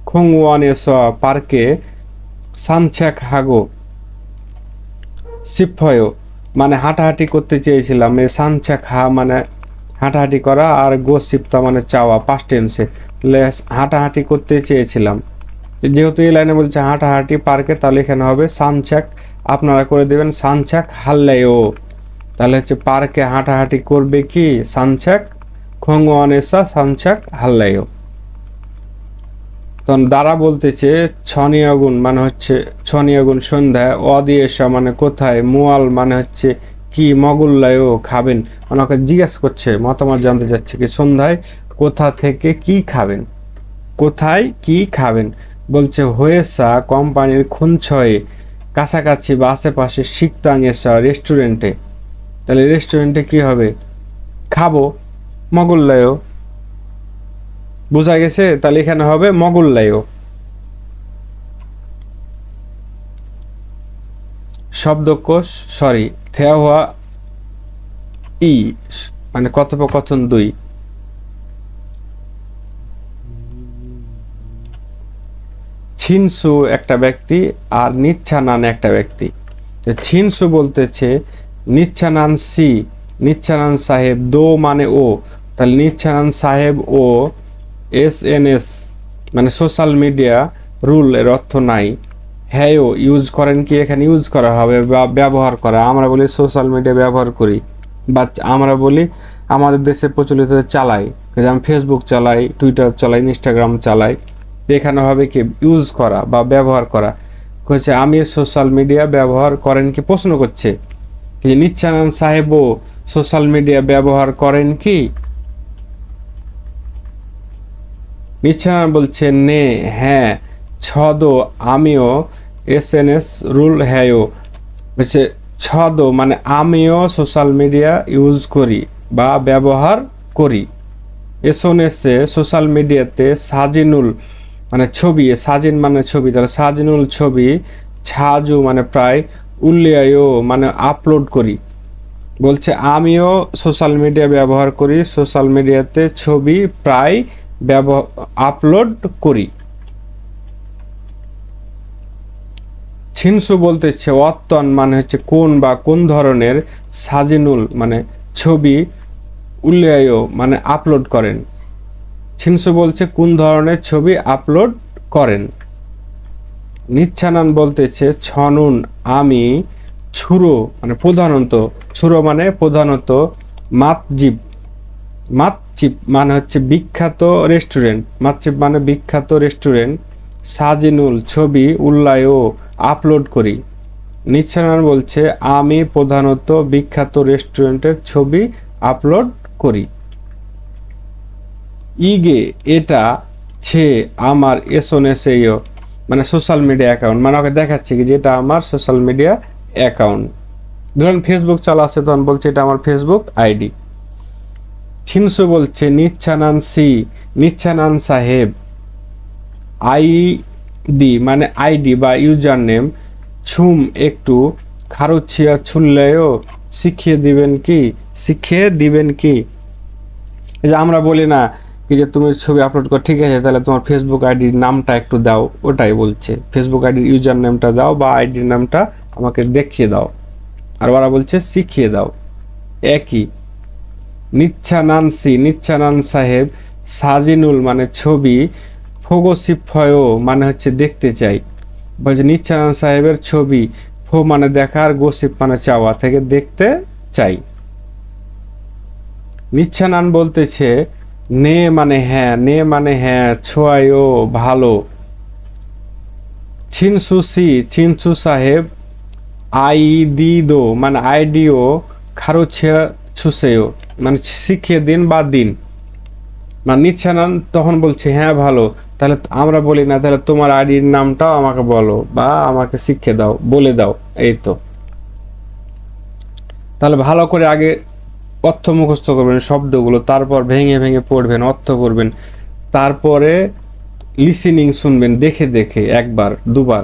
খোংওয়ানে স পার্কে সানছ্যাক হাগো, সিফয়ও মানে হাঁটাহাঁটি করতে চেয়েছিলাম, এই সানছ্যাক হা মানে হাঁটাহাঁটি করা, আর গো সিপ্তা মানে চাওয়া পাস্ট টেন্সে, তাহলে হাঁটাহাঁটি করতে চেয়েছিলাম, যেহেতু এই লাইনে বলছে হাঁটাহাঁটি পার্কে তাহলে এখানে হবে সানছ্যাক, আপনারা করে দেবেন সানছ্যাক হাল্লায়ও, তাহলে হচ্ছে পার্কে হাঁটাহাঁটি করবে কি সানছ্যাক খোংওয়ানেসা সানছ্যাক হাল্লায়ও। তখন দ্বারা বলতেছে ছনিয়াগুন মানে হচ্ছে ছনিয়াগুন সন্ধ্যায়, অদিয়েশা মানে কোথায়, মুয়াল মানে হচ্ছে কি, মগুল্লায়ও খাবেন, ওনাকে জিজ্ঞাসা করছে মতামত জানতে চাচ্ছে কি সন্ধ্যায় কোথা থেকে কি খাবেন, কোথায় কি খাবেন, বলছে হয়েসা কোম্পানির খুনছয়ে কাছাকাছি বা আশেপাশে শিকতাঙেসা রেস্টুরেন্টে, তাহলে রেস্টুরেন্টে কি হবে খাবো মগুল্লায়ও, বোঝা গেছে, তাহলে এখানে হবে মগুল্লায়ও। শব্দকোষ সরি থেওয়া ই মানে কথোপকথন 2। ছিনসু একটা ব্যক্তি আর নিচ্ছানান একটা ব্যক্তি। ছিনসু বলতেছে নিচ্ছানান সি, নিচ্ছানান সাহেব, দো মানে ও, তাহলে নিচ্ছানান সাহেব ও SNS মানে সোশ্যাল মিডিয়া রুল এর অর্থ নাই। হ্যাঁও ইউজ করেন কি, এখানে ইউজ করা হবে বা ব্যবহার করা। আমরা বলি সোশ্যাল মিডিয়া ব্যবহার করি, বা আমরা বলি আমাদের দেশে প্রচলিত চালাই, আমি ফেসবুক চালাই, টুইটার চালাই, ইনস্টাগ্রাম চালাই। এখানে হবে কি ইউজ করা বা ব্যবহার করা। হচ্ছে আমি সোশ্যাল মিডিয়া ব্যবহার করেন কি প্রশ্ন করছে, নিচ্ছানান সাহেবও সোশ্যাল মিডিয়া ব্যবহার করেন কি। নিচ্ছানান বলছে নে হ্যাঁ, ছদো আমিও, SNS রুল হ্যাঁও। হচ্ছে ছদো মানে আমিও সোশ্যাল মিডিয়া ইউজ করি বা ব্যবহার করি। এসএনএসে সোশ্যাল মিডিয়াতে সাজিনুল মানে ছবি, সাজিন মানে ছবি, তাহলে সাজিনুল ছবি, ছাজু মানে প্রায়, উল্লিয়ায়ও মানে আপলোড করি। বলছে আমিও সোশ্যাল মিডিয়া ব্যবহার করি, সোশ্যাল মিডিয়াতে ছবি প্রায় আপলোড করি। ছিনসু বলতেছে অত্তন মানে হচ্ছে কোন বা কোন ধরনের, সাজিনুল মানে ছবি, উল্লিয়ায়ও মানে আপলোড করেন। ছিনসু বলছে কোন ধরনের ছবি আপলোড করেন। নিচ্ছানান বলতেছে ছনুন আমি, ছুরো মানে প্রধানত, ছুরো মানে প্রধানত, মাতজিব, মাতচিপ মানে হচ্ছে বিখ্যাত রেস্টুরেন্ট, মাতচিপ মানে বিখ্যাত রেস্টুরেন্ট, সাজিনুল ছবি, উল্লায়ও আপলোড করি। নিচ্ছানান বলছে আমি প্রধানত বিখ্যাত রেস্টুরেন্টের ছবি আপলোড করি। ইগে এটা ছে আমার এসএনএসেও মানে সোশ্যাল মিডিয়া অ্যাকাউন্ট, মানে ওকে দেখাচ্ছে কি যে এটা আমার সোশ্যাল মিডিয়া অ্যাকাউন্ট। ধরুন ফেসবুক চালাচ্ছে, তখন বলছে এটা আমার ফেসবুক আইডি। ছিনসু বলছে নিচ্ছানান সি, নিচ্ছানান সাহেব, আইডি মানে আইডি বা ইউজার নেম, ছুম একটু, খারুছিয়া ছুললেও শিখিয়ে দিবেন কি, শিখিয়ে দিবেন কি। এই যে আমরা বলি না কি যে তুমি ছবি আপলোড কর, ঠিক আছে তাহলে তোমার ফেসবুক আইডির নামটা একটু দাও, ওটাই বলছে ফেসবুক আইডির ইউজার নেমটা দাও বা আইডির নামটা আমাকে দেখিয়ে দাও, আর ওরা বলছে শিখিয়ে দাও, একই। নিচ্ছানানসি, নিচ্ছানান সাহেব, সাজিনুল মানে ছবি, ফোগোসিফয় মানে হচ্ছে দেখতে চাই। বলছে নিচ্ছানান সাহেবের ছবি, ফো মানে দেখার, গোসিপ মানে চাওয়া, থেকে দেখতে চাই। নিচ্ছানান বলতেছে নে মানে হ্যাঁ, নে মানে হ্যাঁ, ছোয়ায়ও ভালো। ছিনসুসি, ছিনসু সাহেব, আইদিদো মানে আইডিও, খারুছিয়া ছুসেও মানে শিখিয়ে দিন বা দিন। মানে নিচ্ছানান তখন বলছে হ্যাঁ ভালো, তাহলে আমরা বলি না তাহলে তোমার আইডির নামটাও আমাকে বলো বা আমাকে শিখিয়ে দাও, বলে দাও, এই তো। তাহলে ভালো করে আগে অর্থ মুখস্থ করবেন শব্দগুলো, তারপর ভেঙে ভেঙে পড়বেন, অর্থ করবেন, তারপরে লিসেনিং শুনবেন দেখে দেখে একবার দুবার,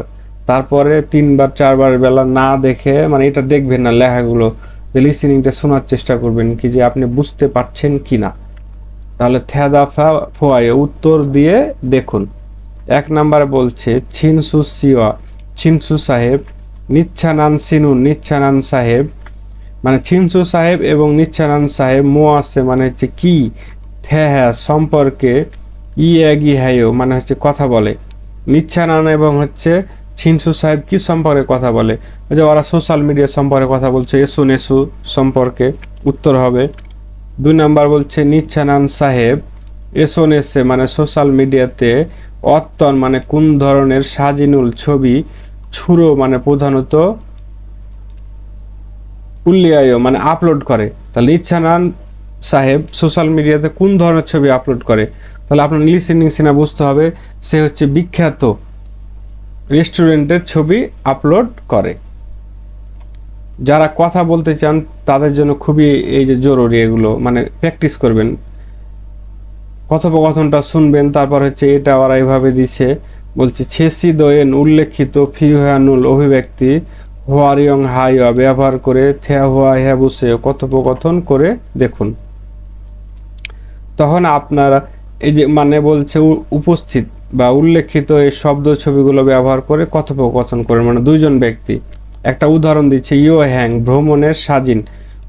তারপরে 3বার 4বার বেলা না দেখে মানে এটা দেখবেন না লেখাগুলো, যে লিসেনিংটা শোনার চেষ্টা করবেন কি যে আপনি বুঝতে পারছেন কি না। তাহলে থ্যাদাফা ফোয়ায় উত্তর দিয়ে দেখুন। 1 নাম্বার বলছে ছিনসু সিওয়া, ছিনসু সাহেব, নিচ্ছানান সিনুন, নিচ্ছানান সাহেব মানে ছিনসু সাহেব এবং নিচ্ছানান সাহেব, মো আছে মানে হচ্ছে কি, থ্যা সম্পর্কে, ইয়াগি হ্যায়ও মানে হচ্ছে কথা বলে। নিচ্ছানান এবং হচ্ছে ছিনসু সাহেব কি সম্পর্কে কথা বলে, যে ওরা সোশ্যাল মিডিয়া সম্পর্কে কথা বলছে, এসু নেসু সম্পর্কে, উত্তর হবে। 2 নাম্বার বলছে নিচ্ছানান সাহেব, এসএনএসে মানে সোশ্যাল মিডিয়াতে, অত্তন মানে কোন ধরনের, সাজিনুল ছবি, ছুরো মানে প্রধানত, উল্লিয়ায়ও মানে আপলোড করে। তাহলে নিচ্ছানান সাহেব সোশ্যাল মিডিয়াতে কোন ধরনের ছবি আপলোড করে, তাহলে আপনার লিসেনিং সিনা বুঝতে হবে সে হচ্ছে বিখ্যাত রেস্টুরেন্টের ছবি আপলোড করে। যারা কথা বলতে চান তাদের জন্য খুবই এই যে জরুরি, এগুলো মানে প্র্যাকটিস করবেন, কথোপকথনটা শুনবেন, তারপর হচ্ছে এটা ওরা এইভাবে দিছে, বলছে ছেসি দোয়েন উল্লেখিত ফিউহানুল অভিব্যক্তি হোয়ারিয়ং হাইওয়া ব্যবহার করে থিয়া হুয়া হ্যাবুসে কথোপকথন করে দেখুন। তখন আপনারা এই যে মানে বলছে উপস্থিত বা উল্লেখিত এই শব্দ ছবিগুলো ব্যবহার করে কথোপকথন করেন, মানে দুইজন ব্যক্তি। একটা উদাহরণ দিচ্ছে, ইয়ো হ্যাং ভ্রমণের সাজিন,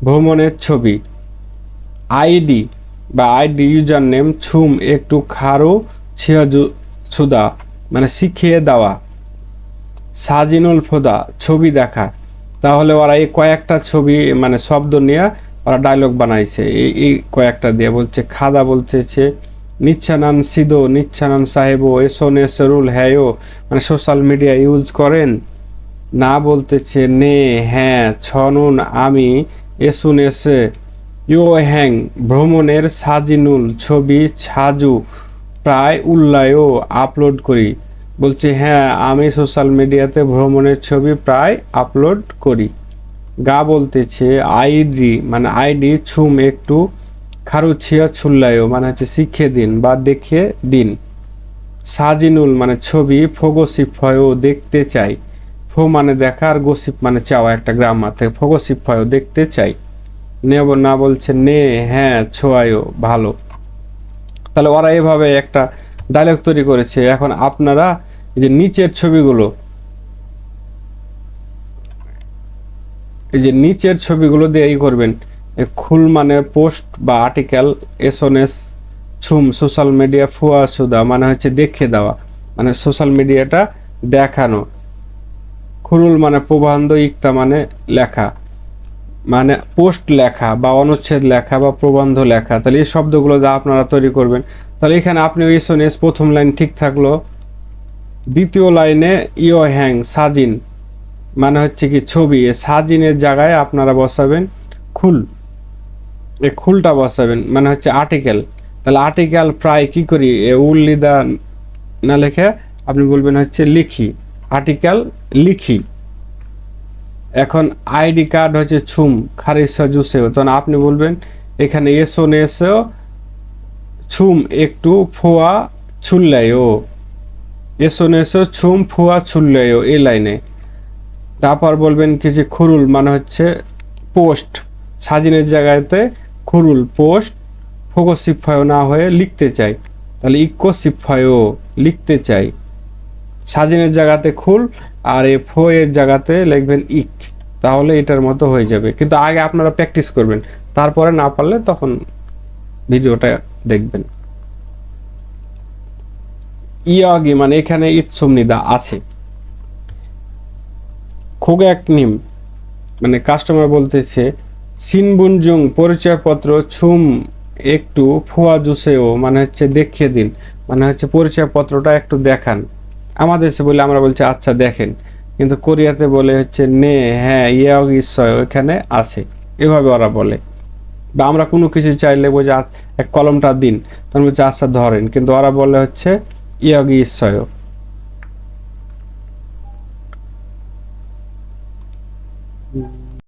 ভ্রমণের ছবি। আইডি বা আইডি ইউজার নেম ছুম একটু খারো ছিয়াজু ছুদা, মানে শিখিয়ে দেওয়া। সাজিনুল ফোদা ছবি দেখা। তাহলে ওরা এই কয়েকটা ছবি মানে শব্দ নিয়ে ওরা ডায়লগ বানাইছে এই কয়েকটা দিয়ে। বলছে খাদা বলতেছে নিচ্ছানান সিদো, নিচ্ছানান সাহেবো এসোনে সরুল হ্যায়ো, মানে সোশ্যাল মিডিয়া ইউজ করেন। না বলতেছে নে হ্যাঁ, ছনুন আমি, এসুন এসে, ইয়ো হ্যাং ভ্রমণের সাজিনুল ছবি ছাজু প্রায় উল্লায়ও আপলোড করি। বলছে হ্যাঁ আমি সোশ্যাল মিডিয়াতে ভ্রমণের ছবি প্রায় আপলোড করি। গা বলতেছে আইডি মানে আইডি ছুম একটু খারুছিয়া ছুল্লায়ও, মানে হচ্ছে শিখিয়ে দিন বা দেখিয়ে দিন। সাজিনুল মানে ছবি, ফোগোসিফয়ও দেখতে চাই। ফো মানে দেখা আর গোসিপ মানে চাওয়া, একটা গ্রামার থেকে। ফোগোসিফয়ও দেখতে চাই। নেব না বলছে নে হ্যাঁ ছোয়ায়ও ভালো। তাহলে ওরা এভাবে একটা ডায়লগ তৈরি করেছে। এখন আপনারা এই যে নিচের ছবিগুলো, এই যে নিচের ছবিগুলো দিয়ে এই করবেন। খুল মানে পোস্ট বা article, SNS, Sum social media, ফুয়া সুদা মানে হচ্ছে দেখিয়ে দেওয়া, মানে সোশ্যাল মিডিয়াটা দেখানো। খুরুল মানে প্রবন্ধ, ইক্তা মানে লেখা, মানে পোস্ট লেখা বা অনুচ্ছেদ লেখা বা প্রবন্ধ লেখা। তাহলে এই শব্দগুলো যা আপনারা তৈরি করবেন। তাহলে এখানে আপনি এসএনএস প্রথম লাইন ঠিক থাকলো, দ্বিতীয় লাইনে ইয়ো হ্যাং সাজিন মানে হচ্ছে কি ছবি, সাজিনের জায়গায় আপনারা বসাবেন খুল, এই খুলটা বসাবেন মানে হচ্ছে আর্টিকেল। তাহলে আর্টিকেল প্রায় কি করি উল্লিদা না লেখে আপনি বলবেন হচ্ছে লিখি, আর্টিকেল লিখি। এখন আইডি কার্ড হচ্ছে ছুম খারিসা জুসেও, তখন আপনি বলবেন এখানে এসোন এসেও ছুম একটু ফোয়া ছুল্লায়ও, এসোন এসো ছুম ফোয়া ছুল্লায়ও এই লাইনে। তারপর বলবেন কি যে খুরুল মানে হচ্ছে পোস্ট, সাজিনের জায়গাতে খুরুল পোস্ট, ফোগোসিফায়ও না হয়ে লিখতে চাই। তাহলে ইকোসিফায়ও লিখতে চাই। সাজিনের জায়গাতে খুল আর এ ফো এর জায়গাতে লিখবেন ইক, তাহলে এটার মতো হয়ে যাবে। কিন্তু আগে আপনারা প্র্যাকটিস করবেন, তারপরে না পারলে তখন ভিডিওটা দেখবেন। ইয়াগি মানে এখানে ইৎসুমনিদা আছে। খোগাক নিম মানে কাস্টমার বলতেছে সিনবুনজুং পরিচয়পত্র ছুম একটু ফুয়া জুসেও মানে হচ্ছে দেখিয়ে দিন, মানে হচ্ছে পরিচয়পত্রটা একটু দেখান। আমাদের দেশে বলে আমরা বলছি আচ্ছা দেখেন, কিন্তু কোরিয়াতে বলে হচ্ছে নে হ্যাঁ ইয়াগ ইসয় এখানে আছে, এভাবে ওরা বলে। বা আমরা কোনো কিছু চাইলে বোঝা এক কলমটা দিন, তখন বলছে আচ্ছা ধরেন, কিন্তু ওরা বলে হচ্ছে ইয়াগ ইসয়।